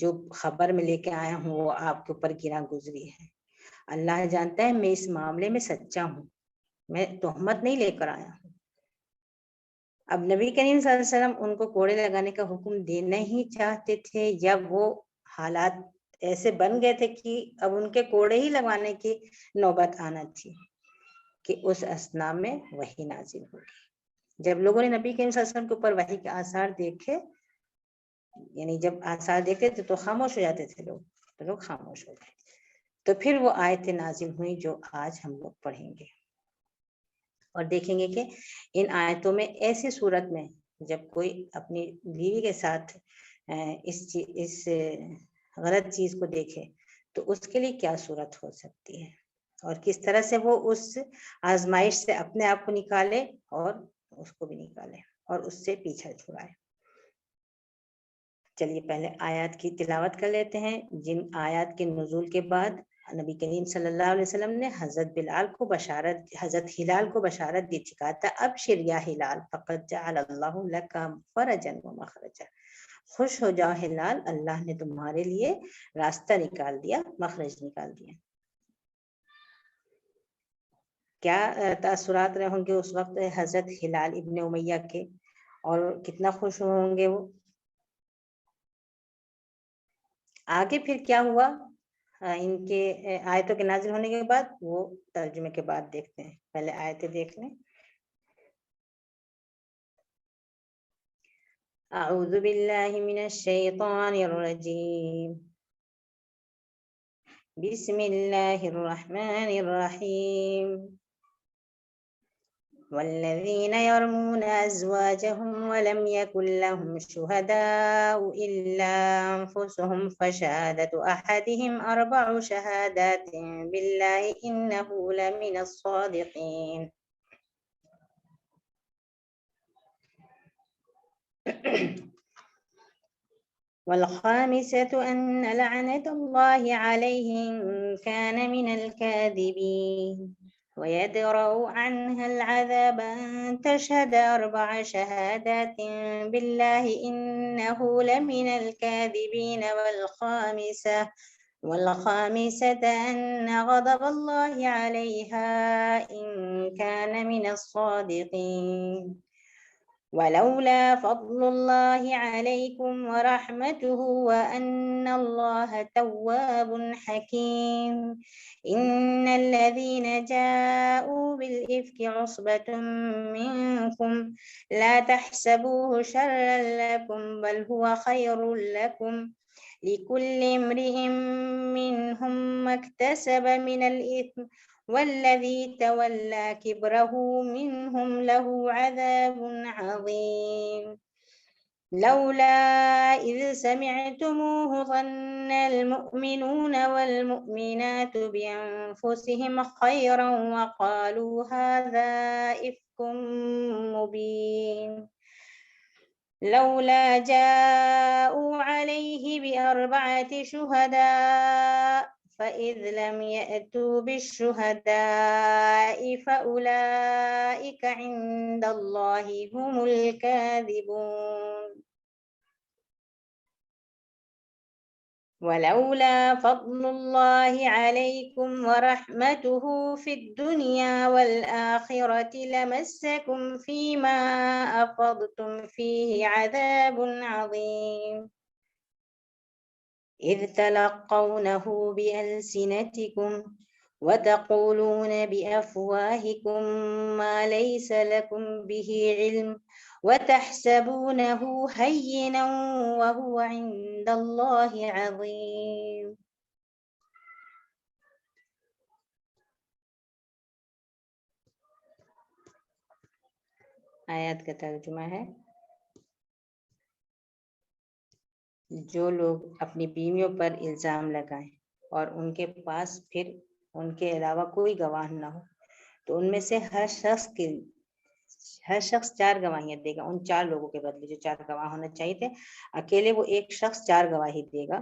جو خبر میں لے کے آیا ہوں وہ آپ کے اوپر گرا گزری ہے. اللہ جانتا ہے میں اس معاملے میں سچا ہوں، میں تہمت نہیں لے کر آیا ہوں. اب نبی کریم صلی اللہ علیہ وسلم ان کو کوڑے لگانے کا حکم دینا ہی چاہتے تھے، یا وہ حالات ایسے بن گئے تھے کہ اب ان کے کوڑے ہی لگانے کی نوبت آنا تھی کہ اس اسنا میں وحی نازل ہوگی. جب لوگوں نے نبی کریم صلی اللہ علیہ وسلم کے اوپر وحی کے آثار دیکھے، یعنی جب آثار دیکھتے تھے تو خاموش ہو جاتے تھے لوگ، تو لوگ خاموش ہو گئے. تو پھر وہ آیتیں نازل ہوئی جو آج ہم لوگ پڑھیں گے اور دیکھیں گے کہ ان آیتوں میں ایسی صورت میں جب کوئی اپنی بیوی کے ساتھ اس غلط چیز کو دیکھے تو اس کے لیے کیا صورت ہو سکتی ہے، اور کس طرح سے وہ اس آزمائش سے اپنے آپ کو نکالے اور اس کو بھی نکالے اور اس سے پیچھا چھڑائے. چلیے پہلے آیات کی تلاوت کر لیتے ہیں، جن آیات کے نزول کے بعد نبی کریم صلی اللہ علیہ وسلم نے حضرت ہلال کو بشارت دی تھی، کہا تھا ابشر یا ہلال فقد جعل اللہ لک فرجا و مخرجا، خوش ہو جاؤ ہلال، اللہ نے تمہارے لیے راستہ نکال دیا، مخرج نکال دیا. کیا تاثرات رہے ہوں گے اس وقت حضرت ہلال ابن امیہ کے، اور کتنا خوش ہوں گے وہ. آگے پھر کیا ہوا ان کے آیتوں کے نازل ہونے کے بعد، وہ ترجمے کے بعد دیکھتے ہیں. پہلے آیتیں دیکھ لیں. اعوذ باللہ من الشیطان الرجیم، بسم اللہ الرحمن الرحیم. والذین یرمون ازواجهم ولم یکن لهم شہداء الا انفسهم فشہادة احدهم 4 شہادات باللہ انہ لمن الصادقین. والخامسة أن لعنة الله عليه إن كان من الكاذبين ويدرأ عنها العذاب أن تشهد 4 شهادات بالله إنه لمن الكاذبين. والخامسة أن غضب الله عليها إن كان من الصادقين. ولولا فضل الله عليكم ورحمته وأن الله تواب حكيم. إن الذين جاءوا بالإفك عصبة منكم لا تحسبوه شرا لكم بل هو خير لكم، لكل امرئ منهم ما اكتسب من الإثم والذي تولى كبره منهم له عذاب عظيم. لولا إذ سمعتموه ظن المؤمنون والمؤمنات بأنفسهم خيرا وقالوا هذا إفك مبين. لولا جاءوا عليه ب4 شهداء فإذ لم يأتوا بالشهداء فأولئك عند الله هم الكاذبون. ولولا فضل الله عليكم ورحمته في الدنيا والآخرة لمسكم فيما أفضتم فيه عذاب عظيم. إذ تلقونه بألسنتكم وتقولون بأفواهكم ما ليس لكم به علم وتحسبونه هينا وهو عند الله عظيم. آیات کا ترجمہ ہے، جو لوگ اپنی بیویوں پر الزام لگائیں اور ان کے پاس پھر ان کے علاوہ کوئی گواہ نہ ہو تو ان میں سے ہر شخص 4 گواہیاں دے گا. ان 4 لوگوں کے بدلے جو 4 گواہ ہونا چاہیے تھے، اکیلے وہ ایک شخص 4 گواہی دے گا،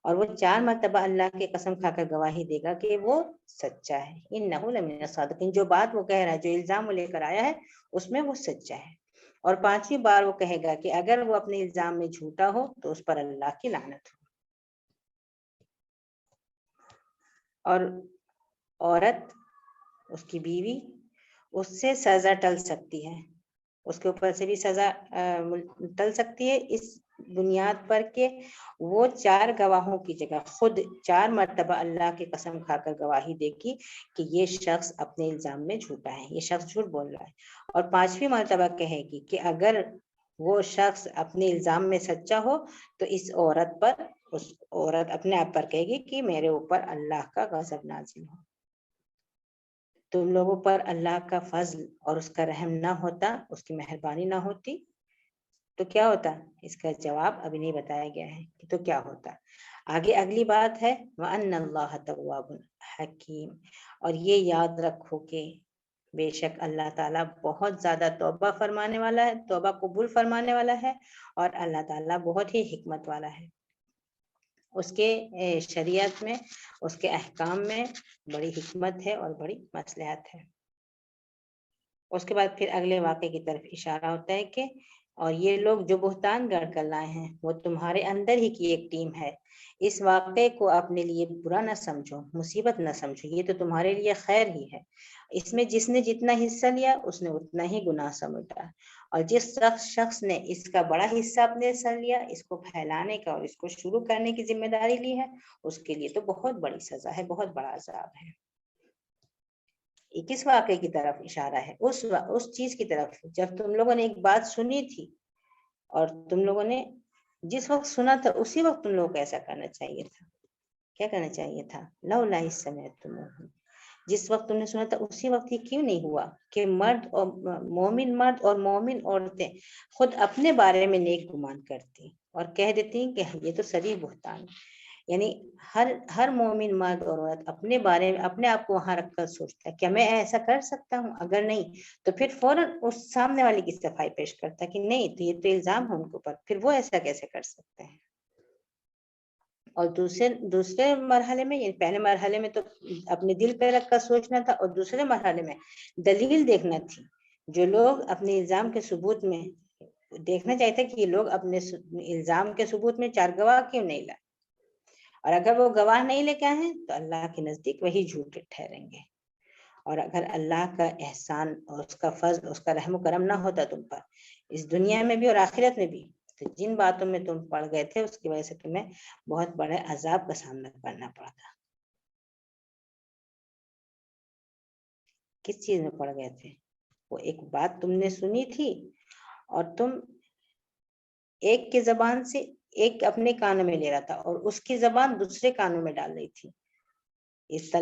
اور وہ 4 مرتبہ اللہ کی قسم کھا کر گواہی دے گا کہ وہ سچا ہے. انہ لمن الصادقین، جو بات وہ کہہ رہا ہے، جو الزام وہ لے کر آیا ہے اس میں وہ سچا ہے. اور 5ویں بار وہ کہے گا کہ اگر وہ اپنے الزام میں جھوٹا ہو تو اس پر اللہ کی لعنت ہو. اور عورت اس کی بیوی اس سے سزا ٹل سکتی ہے، اس کے اوپر سے بھی سزا ٹل سکتی ہے اس بنیاد پر کہ وہ 4 گواہوں کی جگہ خود 4 مرتبہ اللہ کی قسم کھا کر گواہی دے گی کہ یہ شخص اپنے الزام میں جھوٹا ہے، یہ شخص جھوٹ بول رہا ہے، اور 5ویں مرتبہ کہے گی کہ اگر وہ شخص اپنے الزام میں سچا ہو تو اس عورت اپنے آپ پر کہے گی کہ میرے اوپر اللہ کا غضب نازل ہو۔ تم لوگوں پر اللہ کا فضل اور اس کا رحم نہ ہوتا، اس کی مہربانی نہ ہوتی تو کیا ہوتا؟ اس کا جواب ابھی نہیں بتایا گیا ہے کہ تو کیا ہوتا۔ آگے اگلی بات ہے وَأَنَّ اللَّهَ تَوَّابٌ حَكِيمٌ، اور یہ یاد رکھو کہ بے شک اللہ تعالیٰ بہت زیادہ توبہ فرمانے والا ہے، توبہ قبول فرمانے والا ہے، اور اللہ تعالیٰ بہت ہی حکمت والا ہے۔ اس کے شریعت میں، اس کے احکام میں بڑی حکمت ہے اور بڑی مصلحت ہے۔ اس کے بعد پھر اگلے واقعے کی طرف اشارہ ہوتا ہے کہ اور یہ لوگ جو بہتان گڑھ کر لائے ہیں وہ تمہارے اندر ہی کی ایک ٹیم ہے، اس واقعے کو اپنے لیے برا نہ سمجھو، مصیبت نہ سمجھو، یہ تو تمہارے لیے خیر ہی ہے۔ اس میں جس نے جتنا حصہ لیا اس نے اتنا ہی گناہ سمجھا، اور جس شخص نے اس کا بڑا حصہ اپنے سر لیا، اس کو پھیلانے کا اور اس کو شروع کرنے کی ذمہ داری لی ہے، اس کے لیے تو بہت بڑی سزا ہے، بہت بڑا عذاب ہے۔ کس واقعے کی طرف اشارہ ہے؟ اس چیز کی طرف جب تم لوگوں نے ایک بات سنی تھی اور تم لوگوں نے جس وقت سنا تھا اسی وقت تم لوگوں کو ایسا کرنا چاہیے تھا۔ کیا کرنا چاہیے تھا؟ لولا اذ سمعتموہ، جس وقت تم نے سنا تھا اسی وقت یہ کیوں نہیں ہوا کہ مرد اور مومن عورتیں خود اپنے بارے میں نیک گمان کرتی اور کہہ دیتی کہ یہ تو صریح بہتان، یعنی ہر مومن مرد اور عورت اپنے بارے میں اپنے آپ کو وہاں رکھ کر سوچتا ہے کیا میں ایسا کر سکتا ہوں؟ اگر نہیں تو پھر فوراً اس سامنے والے کی صفائی پیش کرتا ہے کہ نہیں تو یہ تو الزام ہے ان کے اوپر، پھر وہ ایسا کیسے کر سکتے ہیں۔ اور دوسرے مرحلے میں، یعنی پہلے مرحلے میں تو اپنے دل پہ رکھ کر سوچنا تھا، اور دوسرے مرحلے میں دلیل دیکھنا تھی۔ جو لوگ اپنے الزام کے ثبوت میں دیکھنا چاہتے کہ یہ لوگ اپنے الزام کے ثبوت میں 4 گواہ کیوں نہیں لائے، اور اگر وہ گواہ نہیں لے کے آئے ہیں تو اللہ کے نزدیک وہی جھوٹے ٹھہریں گے۔ اور اگر اللہ کا احسان اور اس کا فضل، اس کا رحم و کرم نہ ہوتا تم پر اس دنیا میں بھی اور آخرت میں بھی، تو جن باتوں میں تم پڑ گئے تھے اس کی وجہ سے تمہیں بہت بڑے عذاب کا سامنا کرنا پڑتا۔ کس چیز میں پڑ گئے تھے؟ وہ ایک بات تم نے سنی تھی اور تم ایک کی زبان سے ایک اپنے کانوں میں لے رہا تھا اور اس کی زبان دوسرے کانوں میں ڈال رہی تھی۔ اِذْ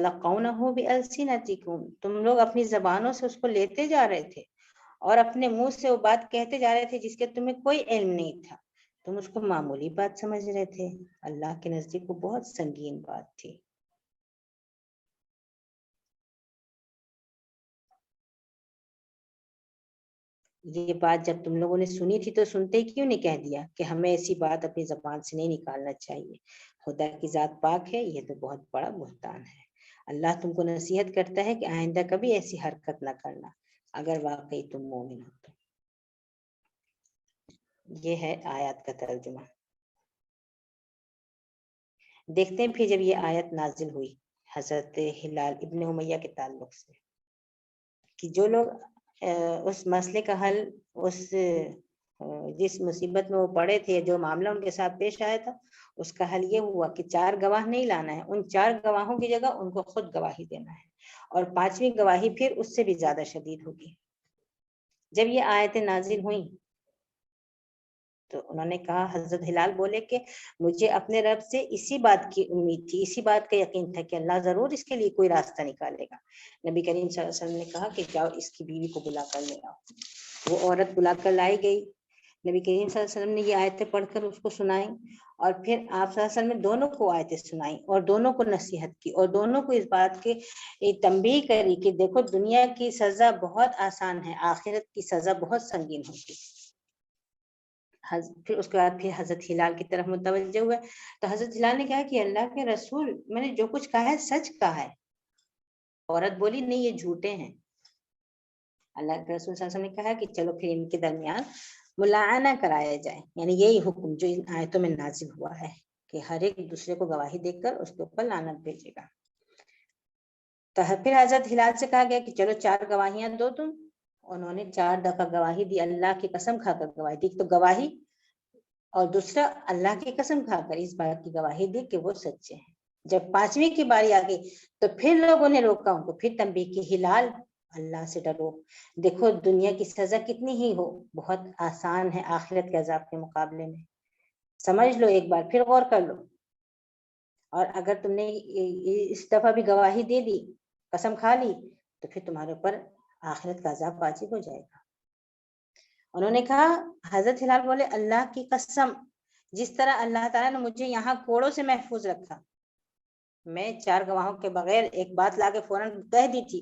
بِأَلْسِنَتِكُمْ، تم لوگ اپنی زبانوں سے اس کو لیتے جا رہے تھے اور اپنے منہ سے وہ بات کہتے جا رہے تھے جس کے تمہیں کوئی علم نہیں تھا، تم اس کو معمولی بات سمجھ رہے تھے، اللہ کے نزدیک وہ بہت سنگین بات تھی۔ یہ بات جب تم لوگوں نے سنی تھی تو سنتے ہی کیوں نہیں کہہ دیا کہ ہمیں ایسی بات اپنی زبان سے نہیں نکالنا چاہیے، خدا کی ذات پاک ہے، یہ تو بہت بڑا بہتان ہے۔ اللہ تم کو نصیحت کرتا ہے کہ آئندہ کبھی ایسی حرکت نہ کرنا اگر واقعی تم مومن ہو تو۔ یہ ہے آیات کا ترجمہ۔ دیکھتے ہیں پھر جب یہ آیت نازل ہوئی حضرت ہلال ابن امیہ کے تعلق سے کہ جو لوگ اس مسئلے کا حل جس مصیبت میں وہ پڑے تھے، جو معاملہ ان کے ساتھ پیش آیا تھا، اس کا حل یہ ہوا کہ 4 گواہ نہیں لانا ہے، ان 4 گواہوں کی جگہ ان کو خود گواہی دینا ہے، اور 5ویں گواہی پھر اس سے بھی زیادہ شدید ہوگی۔ جب یہ آیتیں نازل ہوئیں تو انہوں نے کہا، حضرت ہلال بولے کہ مجھے اپنے رب سے اسی بات کی امید تھی، اسی بات کا یقین تھا کہ اللہ ضرور اس کے لیے کوئی راستہ نکالے گا۔ نبی کریم صلی اللہ علیہ وسلم نے کہا کہ جاؤ اس کی بیوی کو بلا کر لے آؤ۔ وہ عورت بلا کر لائی گئی، نبی کریم صلی اللہ علیہ وسلم نے یہ آیتیں پڑھ کر اس کو سنائیں، اور پھر آپ صلی اللہ علیہ وسلم نے دونوں کو آیتیں سنائیں اور دونوں کو نصیحت کی اور دونوں کو اس بات کی تنبیہ کری کہ دیکھو دنیا کی سزا بہت آسان ہے، آخرت کی سزا بہت سنگین ہوگی۔ پھر اس کے بعد پھر حضرت ہلال کی طرف متوجہ ہوئے تو حضرت ہلال نے کہا کہ اللہ کے رسول، میں نے جو کچھ کہا ہے سچ کہا ہے۔ عورت بولی نہیں یہ جھوٹے ہیں۔ اللہ کے رسول صلی اللہ علیہ وسلم نے کہا کہ چلو پھر ان کے درمیان ملاعنہ کرایا جائے، یعنی یہی حکم جو ان آیتوں میں نازل ہوا ہے کہ ہر ایک دوسرے کو گواہی دے کر اس کے اوپر لعنت بھیجے گا۔ تو پھر حضرت ہلال سے کہا گیا کہ چلو 4 گواہیاں دو تم. انہوں نے 4 دفعہ گواہی دی, اللہ کی قسم کھا کر گواہی دی. تو گواہی اور دوسرا اللہ کی قسم کھا کر اس بات کی گواہی دی کہ وہ سچے ہیں. جب 5ویں کی باری آ گئی تو پھر لوگوں نے روکا ان کو, پھر تنبیہ کی, ہلال اللہ سے ڈرو. دیکھو دنیا کی سزا کتنی ہی ہو بہت آسان ہے آخرت کے عذاب کے مقابلے میں. سمجھ لو ایک بار, پھر غور کر لو. اور اگر تم نے اس دفعہ بھی گواہی دے دی, قسم کھا لی, تو پھر تمہارے اوپر آخرت کا عذاب واجب ہو جائے گا. انہوں نے کہا, حضرت ہلال بولے اللہ کی قسم, جس طرح اللہ تعالیٰ نے مجھے یہاں کوڑوں سے محفوظ رکھا, میں 4 گواہوں کے بغیر ایک بات لا کے فوراً کہہ دی تھی,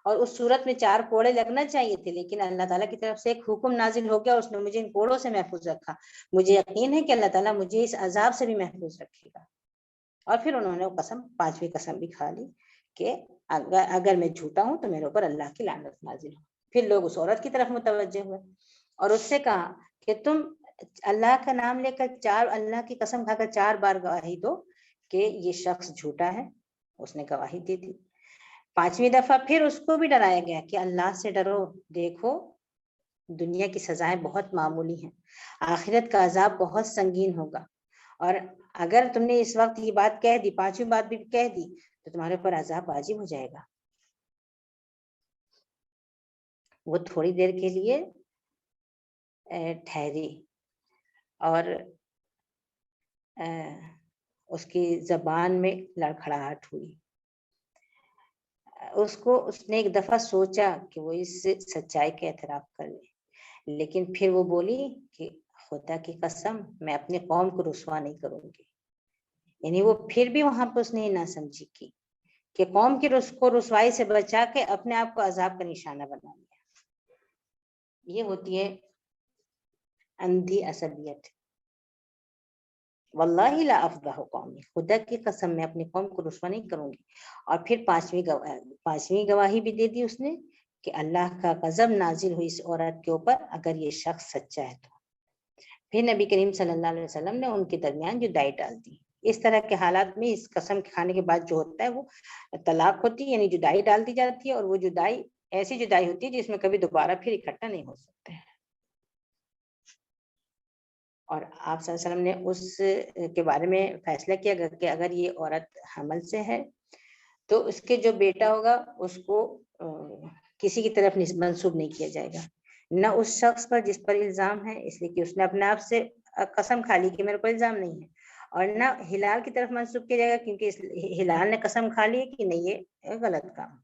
اور اس صورت میں 4 کوڑے لگنا چاہیے تھے, لیکن اللہ تعالیٰ کی طرف سے ایک حکم نازل ہو گیا, اس نے مجھے ان کوڑوں سے محفوظ رکھا. مجھے یقین ہے کہ اللہ تعالیٰ مجھے اس عذاب سے بھی محفوظ رکھے گا. اور پھر انہوں نے وہ قسم, 5ویں قسم بھی کھا لی کہ اگر میں جھوٹا ہوں تو میرے اوپر اللہ کی لعنت نازل ہو. پھر لوگ اس عورت کی طرف متوجہ ہوئے اور اس سے کہا کہ تم اللہ کا نام لے کر اللہ کی قسم کھا کر 4 بار گواہی دو کہ یہ شخص جھوٹا ہے. اس نے گواہی دے دی. 5ویں دفعہ پھر اس کو بھی ڈرایا گیا کہ اللہ سے ڈرو, دیکھو دنیا کی سزائیں بہت معمولی ہیں, آخرت کا عذاب بہت سنگین ہوگا, اور اگر تم نے اس وقت یہ بات کہہ دی, 5ویں بات بھی کہہ دی, تو تمہارے اوپر عذاب واجب ہو جائے گا. وہ تھوڑی دیر کے لیے ٹھہری اور اس کی زبان میں لڑکھڑاہٹ ہوئی. اس نے ایک دفعہ سوچا کہ وہ اس سچائی کا اعتراف کر لے, لیکن پھر وہ بولی کہ خدا کی قسم میں اپنی قوم کو رسوا نہیں کروں گی. یعنی وہ پھر بھی وہاں پہ اس نے نہ سمجھی کی کہ قوم کی کو رسوائی سے بچا کے اپنے آپ کو عذاب کا نشانہ بنا لیا. یہ ہوتی ہے اندھی عصبیت. واللہ لا افضح قومی, خدا کی قسم میں اپنی قوم کو رسوا نہیں کروں گی. اور پھر 5ویں گواہی بھی دے دی اس نے کہ اللہ کا غضب نازل ہوئی اس عورت کے اوپر اگر یہ شخص سچا ہے تو. پھر نبی کریم صلی اللہ علیہ وسلم نے ان کے درمیان جدائی ڈال دی. اس طرح کے حالات میں اس قسم کھانے کے بعد جو ہوتا ہے وہ طلاق ہوتی ہے, یعنی جدائی ڈال دی جاتی ہے, اور وہ جدائی ایسی جدائی ہوتی ہے جس میں کبھی دوبارہ پھر اکٹھا نہیں ہو سکتے. اور آپ صلی اللہ علیہ وسلم نے اس کے بارے میں فیصلہ کیا کہ اگر یہ عورت حمل سے ہے تو اس کے جو بیٹا ہوگا اس کو کسی کی طرف منسوب نہیں کیا جائے گا, نہ اس شخص پر جس پر الزام ہے, اس لیے کہ اس نے اپنے آپ سے قسم کھا لی کہ میرے کو الزام نہیں ہے, اور نہ ہلال کی طرف منسوب کیا جائے گا کیونکہ ہلال نے قسم کھا لی کہ نہیں یہ غلط کام.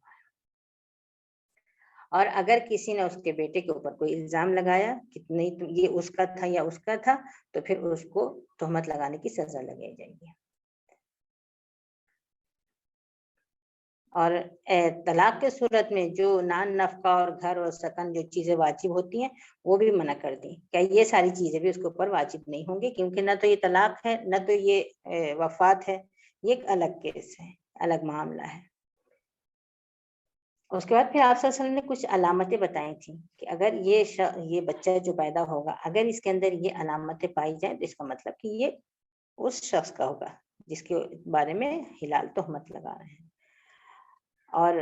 اور اگر کسی نے اس کے بیٹے کے اوپر کوئی الزام لگایا کہ نہیں یہ اس کا تھا یا اس کا تھا, تو پھر اس کو تہمت لگانے کی سزا لگائی جائے گی. اور طلاق کے صورت میں جو نان نفقہ اور گھر اور سکن جو چیزیں واجب ہوتی ہیں وہ بھی منع کر دی. کیا یہ ساری چیزیں بھی اس کے اوپر واجب نہیں ہوں گی, کیونکہ نہ تو یہ طلاق ہے نہ تو یہ وفات ہے, یہ ایک الگ کیس ہے, الگ معاملہ ہے. اس کے بعد پھر آپ صلی اللہ علیہ وسلم نے کچھ علامتیں بتائی تھیں کہ اگر یہ بچہ جو پیدا ہوگا اگر اس کے اندر یہ علامتیں پائی جائیں تو اس کا مطلب کہ یہ اس شخص کا ہوگا جس کے بارے میں ہلال تہمت لگا رہے ہیں. اور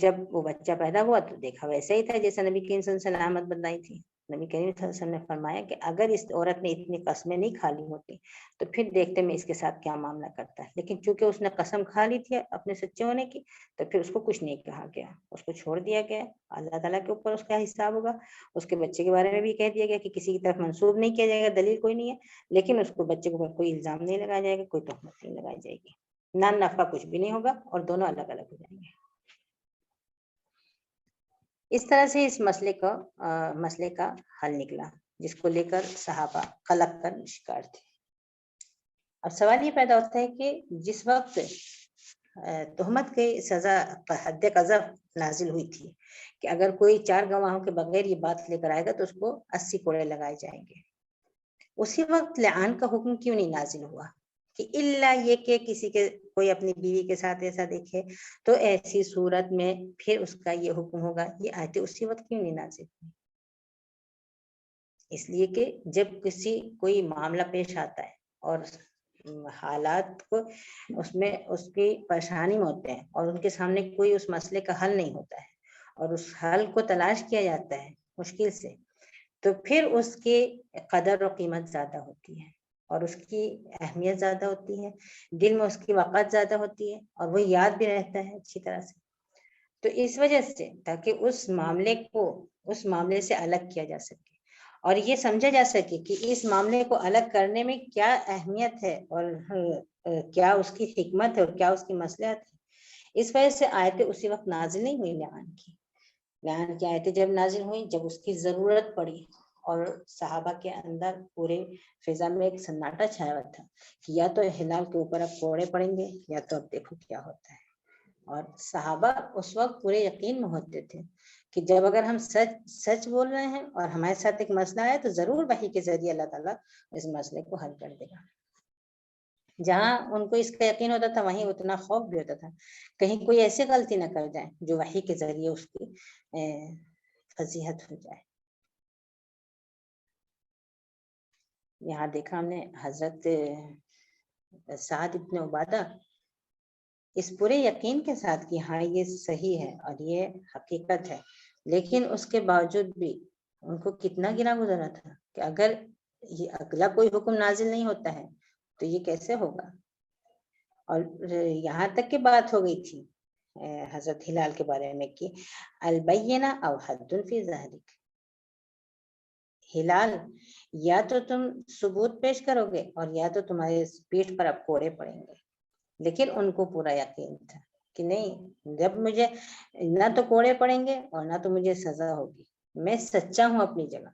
جب وہ بچہ پیدا ہوا تو دیکھا ویسا ہی تھا جیسا نبی کریم صلی اللہ علیہ وسلم نے علامت بتائی تھی. نبی کریم صلی اللہ علیہ وسلم نے فرمایا کہ اگر اس عورت نے اتنی قسمیں نہیں کھا لی ہوتی تو پھر دیکھتے میں اس کے ساتھ کیا معاملہ کرتا ہے, لیکن چونکہ اس نے قسم کھا لی تھی اپنے سچے ہونے کی تو پھر اس کو کچھ نہیں کہا گیا, اس کو چھوڑ دیا گیا. اللہ تعالیٰ کے اوپر اس کا حساب ہوگا. اس کے بچے کے بارے میں بھی کہہ دیا گیا کہ کسی کی طرف منسوب نہیں کیا جائے گا, دلیل کوئی نہیں ہے, لیکن اس کو بچے کے اوپر کوئی الزام نہیں لگایا جائے گا, کوئی تہمت نہیں لگائی جائے گی, نان نفقہ کچھ بھی نہیں ہوگا, اور دونوں الگ الگ ہو جائیں گے. اس طرح سے اس مسئلے کا حل نکلا جس کو لے کر صحابہ قلق کر شکار تھے. اب سوال یہ پیدا ہوتا ہے کہ جس وقت تہمت کی سزا حد قذف نازل ہوئی تھی کہ اگر کوئی 4 گواہوں کے بغیر یہ بات لے کر آئے گا تو اس کو 80 کوڑے لگائے جائیں گے, اسی وقت لعان کا حکم کیوں نہیں نازل ہوا کہ الا یہ کہ کسی کے کوئی اپنی بیوی کے ساتھ ایسا دیکھے تو ایسی صورت میں پھر اس کا یہ حکم ہوگا. یہ آیتیں اسی وقت کیوں نہیں نازل ہوئی؟ اس لیے کہ جب کوئی معاملہ پیش آتا ہے اور حالات کو اس میں اس کی پریشانی میں ہوتے ہیں اور ان کے سامنے کوئی اس مسئلے کا حل نہیں ہوتا ہے اور اس حل کو تلاش کیا جاتا ہے مشکل سے، تو پھر اس کی قدر و قیمت زیادہ ہوتی ہے اور اس کی اہمیت زیادہ ہوتی ہے، دل میں اس کی وقت زیادہ ہوتی ہے اور وہ یاد بھی رہتا ہے اچھی طرح سے۔ تو اس وجہ سے تاکہ اس معاملے سے الگ کیا جا سکے اور یہ سمجھا جا سکے کہ اس معاملے کو الگ کرنے میں کیا اہمیت ہے اور کیا اس کی حکمت ہے اور کیا اس کی مصلحت ہے، اس وجہ سے آیتیں اسی وقت نازل نہیں ہوئی لعان کی آیتیں جب نازل ہوئی جب اس کی ضرورت پڑی اور صحابہ کے اندر پورے فضا میں ایک سناٹا چھایا ہوا تھا کہ یا تو ہلال کے اوپر اب کوڑے پڑیں گے یا تو اب دیکھو کیا ہوتا ہے۔ اور صحابہ اس وقت پورے یقین میں ہوتے تھے کہ جب اگر ہم سچ بول رہے ہیں اور ہمارے ساتھ ایک مسئلہ ہے تو ضرور وحی کے ذریعے اللہ تعالیٰ اس مسئلے کو حل کر دے گا۔ جہاں ان کو اس کا یقین ہوتا تھا وہیں اتنا خوف بھی ہوتا تھا کہیں کوئی ایسی غلطی نہ کر جائے جو وحی کے ذریعے اس کی فضیحت ہو جائے۔ یہاں دیکھا ہم نے حضرت سعد ابن عبادہ اس پورے یقین کے ساتھ کہ ہاں یہ صحیح ہے اور یہ حقیقت ہے، لیکن اس کے باوجود بھی ان کو کتنا گنا گزرا تھا کہ اگر یہ اگلا کوئی حکم نازل نہیں ہوتا ہے تو یہ کیسے ہوگا۔ اور یہاں تک کہ بات ہو گئی تھی حضرت ہلال کے بارے میں کہ البینہ او حد فی ذلک، ہلال یا تو تم ثبوت پیش کرو گے اور یا تو تمہارے پیٹھ پر اب کوڑے پڑیں گے، لیکن ان کو پورا یقین تھا کہ نہیں، جب مجھے نہ تو کوڑے پڑیں گے اور نہ تو مجھے سزا ہوگی، میں سچا ہوں اپنی جگہ۔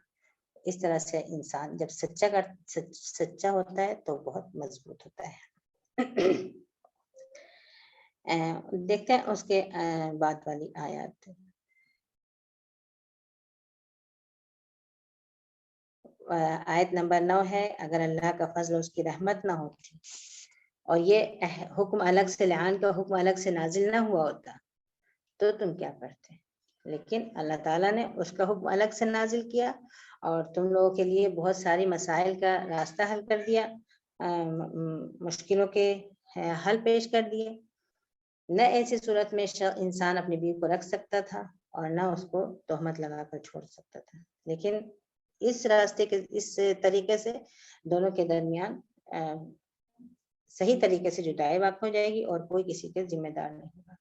اس طرح سے انسان جب سچا ہوتا ہے تو بہت مضبوط ہوتا ہے۔ دیکھتے ہیں اس کے بعد والی آیات۔ آیت نمبر 9 ہے، اگر اللہ کا فضل اس کی رحمت نہ ہوتی اور یہ حکم الگ سے لعان کا حکم الگ سے نازل نہ ہوا ہوتا تو تم کیا کرتے، لیکن اللہ تعالیٰ نے اس کا حکم الگ سے نازل کیا اور تم لوگوں کے لیے بہت ساری مسائل کا راستہ حل کر دیا، مشکلوں کے حل پیش کر دیے۔ نہ ایسی صورت میں انسان اپنی بیوی کو رکھ سکتا تھا اور نہ اس کو تہمت لگا کر چھوڑ سکتا تھا، لیکن اس راستے کے اس طریقے سے دونوں کے درمیان صحیح طریقے سے جدائی واقع ہو جائے گی اور کوئی کسی کے ذمہ دار نہیں ہوگا۔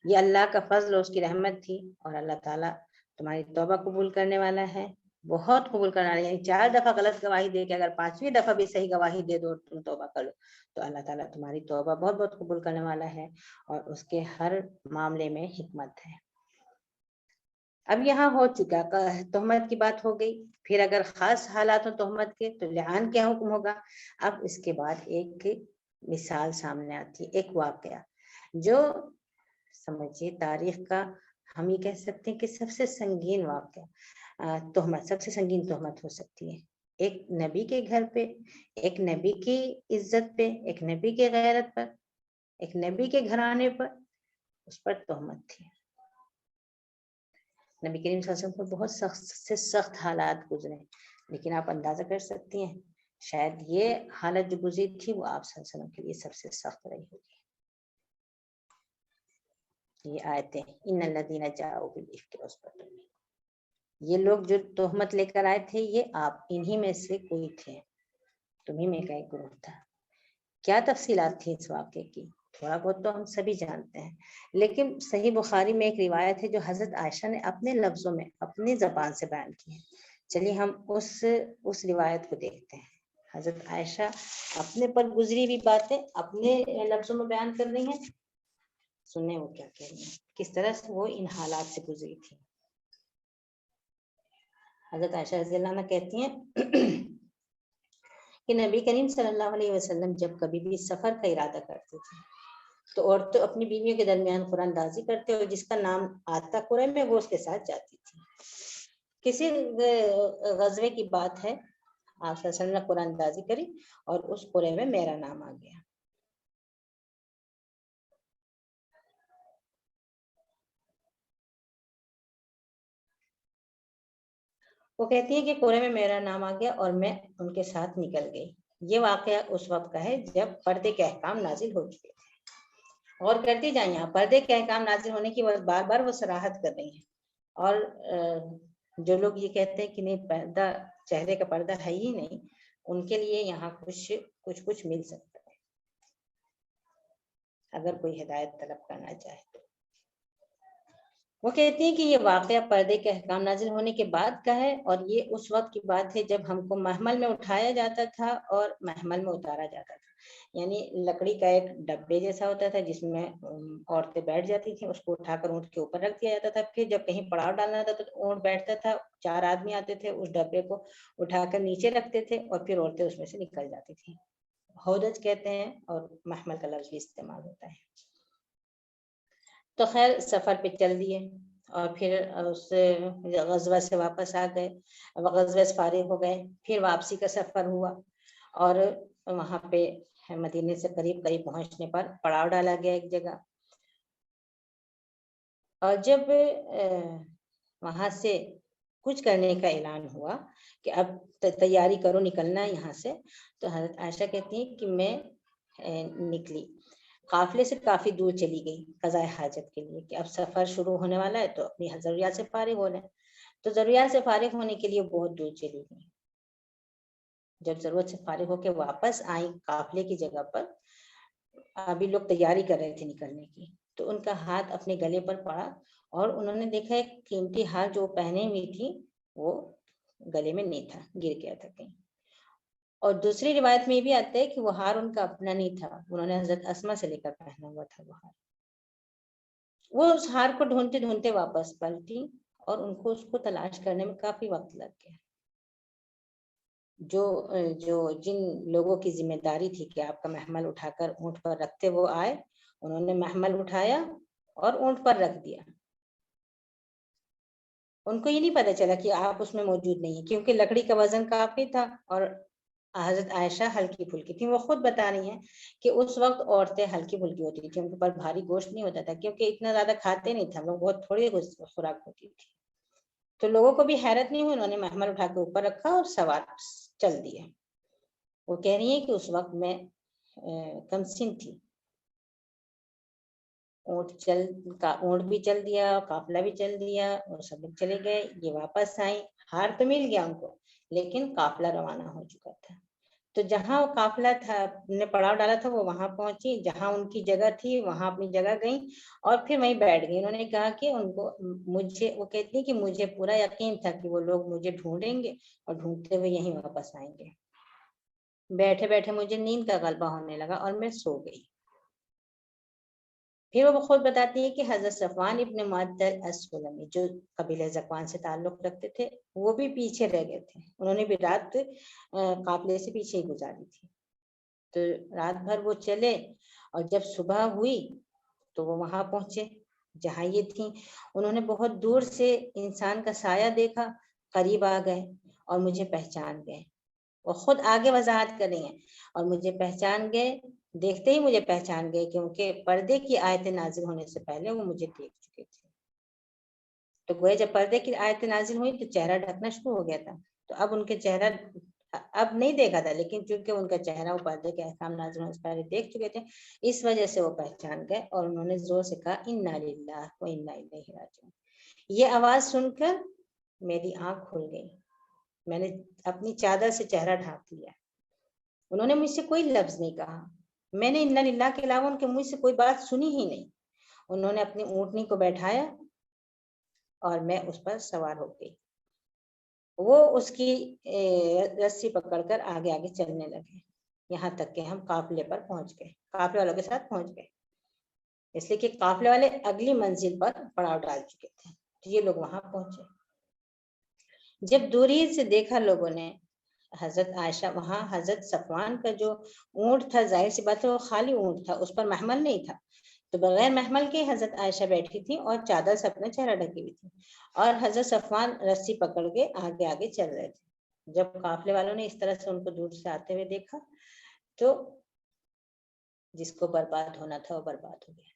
یہ اللہ کا فضل اور اس کی رحمت تھی، اور اللہ تعالیٰ تمہاری توبہ قبول کرنے والا ہے، بہت قبول کرنے والا ہے۔ یعنی 4 دفعہ غلط گواہی دے کے اگر 5ویں دفعہ بھی صحیح گواہی دے دو تم توبہ کرو تو اللہ تعالیٰ تمہاری توبہ بہت بہت قبول کرنے والا ہے اور اس کے ہر معاملے میں حکمت ہے۔ اب یہاں ہو چکا تہمت کی بات ہو گئی، پھر اگر خاص حالات ہو تہمت کے تو لعان کیا حکم ہوگا۔ اب اس کے بعد ایک مثال سامنے آتی ہے، ایک واقعہ جو سمجھیے تاریخ کا ہم یہ کہہ سکتے ہیں کہ سب سے سنگین واقعہ تہمت، سب سے سنگین تہمت ہو سکتی ہے۔ ایک نبی کے گھر پہ، ایک نبی کی عزت پہ، ایک نبی کے غیرت پر، ایک نبی کے گھرانے پر اس پر تہمت تھی۔ نبی کریم صلی اللہ علیہ وسلم کو بہت سخت سے سخت حالات گزرے، لیکن آپ اندازہ کر سکتی ہیں شاید یہ حالت جو گزری تھی وہ آپ صلی اللہ علیہ وسلم کے لیے سب سے سخت رہی ہوگی۔ یہ آیتیں ان الذین جاؤوا بالافک عصبۃ، یہ لوگ جو تہمت لے کر آئے تھے یہ آپ انہی میں سے کوئی تھے، تمہیں میں کا ایک گروہ تھا۔ کیا تفصیلات تھی اس واقعے کی تھوڑا بہت تو ہم سبھی جانتے ہیں، لیکن صحیح بخاری میں ایک روایت ہے جو حضرت عائشہ نے اپنے لفظوں میں اپنی زبان سے بیان کی ہے۔ چلیے ہم اس روایت کو دیکھتے ہیں۔ حضرت عائشہ اپنے پر گزری ہوئی باتیں اپنے لفظوں میں بیان کر رہی ہیں، سنیں وہ کیا کہہ رہی ہیں، کس طرح سے وہ ان حالات سے گزری تھی۔ حضرت عائشہ رضی اللہ عنہ کہتی ہیں کہ نبی کریم صلی اللہ علیہ وسلم جب کبھی بھی سفر کا ارادہ کرتے تھے تو عورتیں اپنی بیویوں کے درمیان قرآن اندازی کرتے اور جس کا نام آتا قرآن میں وہ اس کے ساتھ جاتی تھی۔ کسی غزوے کی بات ہے، آپ صلی اللہ علیہ وسلم نے قرآن اندازی کری اور اس قرآن میں میرا نام آ گیا۔ وہ کہتی ہے کہ قرآن میں میرا نام آ گیا اور میں ان کے ساتھ نکل گئی۔ یہ واقعہ اس وقت کا ہے جب پردے کے احکام نازل ہو چکے تھے. اور کرتی جائیں، یہاں پردے کے احکام نازل ہونے کی بار بار وہ صراحت کر رہی ہیں. اور جو لوگ یہ کہتے ہیں کہ نہیں پردہ، چہرے کا پردہ ہے ہی نہیں، ان کے لیے یہاں کچھ مل سکتا ہے اگر کوئی ہدایت طلب کرنا چاہے تو. وہ کہتی ہیں کہ یہ واقعہ پردے کے احکام نازل ہونے کے بعد کا ہے، اور یہ اس وقت کی بات ہے جب ہم کو محمل میں اٹھایا جاتا تھا اور محمل میں اتارا جاتا تھا. یعنی لکڑی کا ایک ڈبے جیسا ہوتا تھا جس میں عورتیں بیٹھ جاتی تھیں، اس کو اٹھا کر اونٹ کے اوپر رکھ دیا جاتا تھا. پھر جب کہیں پڑاؤ ڈالنا تھا تو اونٹ بیٹھتا تھا، 4 آدمی آتے تھے، اس ڈبے کو اٹھا کر نیچے رکھتے تھے اور پھر عورتیں اس میں سے نکل جاتی تھیں. ہودج کہتے ہیں اور محمل کا لفظ بھی استعمال ہوتا ہے. تو خیر سفر پہ چل دیے اور پھر اس غزوہ سے واپس آ گئے، غزوہ سے فارغ ہو گئے. پھر واپسی کا سفر ہوا اور وہاں پہ مدینے سے قریب پہنچنے پر پڑاؤ ڈالا گیا ایک جگہ. اور جب وہاں سے کچھ کرنے کا اعلان ہوا کہ اب تیاری کرو نکلنا یہاں سے، تو حضرت عائشہ کہتی ہیں کہ میں نکلی. قافلے سے کافی دور چلی گئی قضاء حاجت کے لیے کہ اب سفر شروع ہونے والا ہے تو اپنی ضروریات سے فارغ ہو لیں. تو ضروریات سے فارغ ہونے کے لیے بہت دور چلی گئی. جب ضرورت سے فارغ ہو کے واپس آئی قافلے کی جگہ پر، ابھی لوگ تیاری کر رہے تھے نکلنے کی، تو ان کا ہاتھ اپنے گلے پر پڑا اور انہوں نے دیکھا ایک قیمتی ہار جو پہنے ہوئی تھی وہ گلے میں نہیں تھا، گر گیا تھا کہیں. اور دوسری روایت میں یہ بھی آتا ہے کہ وہ ہار ان کا اپنا نہیں تھا، انہوں نے حضرت اسما سے لے کر پہنا ہوا تھا وہ ہار. وہ اس ہار کو ڈھونڈتے ڈھونڈتے واپس پلٹی اور ان کو اس کو تلاش کرنے میں کافی وقت لگ گیا. جو جن لوگوں کی ذمہ داری تھی کہ آپ کا محمل اٹھا کر اونٹ پر رکھتے وہ آئے، انہوں نے محمل اٹھایا اور اونٹ پر رکھ دیا. ان کو یہ نہیں پتا چلا کہ آپ اس میں موجود نہیں ہیں، کیونکہ لکڑی کا وزن کافی تھا اور حضرت عائشہ ہلکی پھلکی تھی. وہ خود بتا رہی ہیں کہ اس وقت عورتیں ہلکی پھلکی ہوتی تھی، ان کے اوپر بھاری گوشت نہیں ہوتا تھا کیونکہ اتنا زیادہ کھاتے نہیں تھے ہم لوگ، بہت تھوڑی خوراک ہوتی تھی. تو لوگوں کو بھی حیرت نہیں ہوئی، انہوں نے محمل اٹھا کے اوپر رکھا اور سوار چل دیے. وہ کہہ رہی ہیں کہ اس وقت میں کمسن تھی. اونٹ بھی چل دیا، قافلہ بھی چل دیا اور سب لوگ چلے گئے. یہ واپس آئیں، ہار تو مل گیا ان کو لیکن قافلہ روانہ ہو چکا تھا. تو جہاں وہ قافلہ تھا نے پڑاؤ ڈالا تھا وہ وہاں پہنچی، جہاں ان کی جگہ تھی وہاں اپنی جگہ گئی اور پھر وہیں بیٹھ گئی. انہوں نے کہا کہ ان کو وہ کہتی کہ مجھے پورا یقین تھا کہ وہ لوگ مجھے ڈھونڈیں گے اور ڈھونڈتے ہوئے یہیں واپس آئیں گے. بیٹھے بیٹھے مجھے نیند کا غلبہ ہونے لگا اور میں سو گئی. پھر وہ خود بتاتی ہے کہ حضرت صفوان ابن معطل السلمی جو قبیلہ ذکوان سے تعلق رکھتے تھے وہ بھی پیچھے رہ گئے تھے. انہوں نے بھی رات قافلے سے پیچھے ہی گزاری تھی. تو رات بھر وہ چلے اور جب صبح ہوئی تو وہ وہاں پہنچے جہاں یہ تھیں. انہوں نے بہت دور سے انسان کا سایہ دیکھا، قریب آ گئے اور مجھے پہچان گئے. وہ خود آگے وضاحت کر رہی ہیں اور مجھے پہچان گئے، دیکھتے ہی مجھے پہچان گئے کیونکہ پردے کی آیتیں نازل ہونے سے پہلے وہ مجھے دیکھ چکے تھے. تو گویا جب پردے کی آیتیں نازل ہوئی تو چہرہ ڈھکنا شروع ہو گیا تھا. تو اب ان کے چہرہ اب نہیں دیکھا تھا، لیکن چونکہ ان کا چہرہ وہ پردے کے احکام نازل ہونے سے پہلے دیکھ چکے تھے اس وجہ سے وہ پہچان گئے اور انہوں نے زور سے کہا انا للہ و انا الیہ راجعون. یہ آواز سن کر میری آنکھ کھل گئی، میں نے اپنی چادر سے چہرہ ڈھانپ لیا. انہوں نے مجھ سے کوئی لفظ نہیں کہا، میں نے انا للہ کے علاوہ ان کے منہ سے کوئی بات سنی ہی نہیں. انہوں نے اپنی اونٹنی کو بیٹھایا اور میں اس پر سوار ہو گئی. وہ اس کی رسی پکڑ کر آگے آگے چلنے لگے یہاں تک کہ ہم قافلے پر پہنچ گئے، قافلے والوں کے ساتھ پہنچ گئے، اس لیے کہ قافلے والے اگلی منزل پر پڑاؤ ڈال چکے تھے. تو یہ لوگ وہاں پہنچے. جب دوری سے دیکھا لوگوں نے حضرت عائشہ، وہاں حضرت صفوان کا جو اونٹ تھا ظاہر سی بات ہے وہ خالی اونٹ تھا، اس پر محمل نہیں تھا. تو بغیر محمل کے حضرت عائشہ بیٹھی تھی اور چادر سے اپنا چہرہ ڈھکی ہوئی تھی اور حضرت صفوان رسی پکڑ کے آگے آگے چل رہے تھے. جب قافلے والوں نے اس طرح سے ان کو دور سے آتے ہوئے دیکھا تو جس کو برباد ہونا تھا وہ برباد ہو گیا.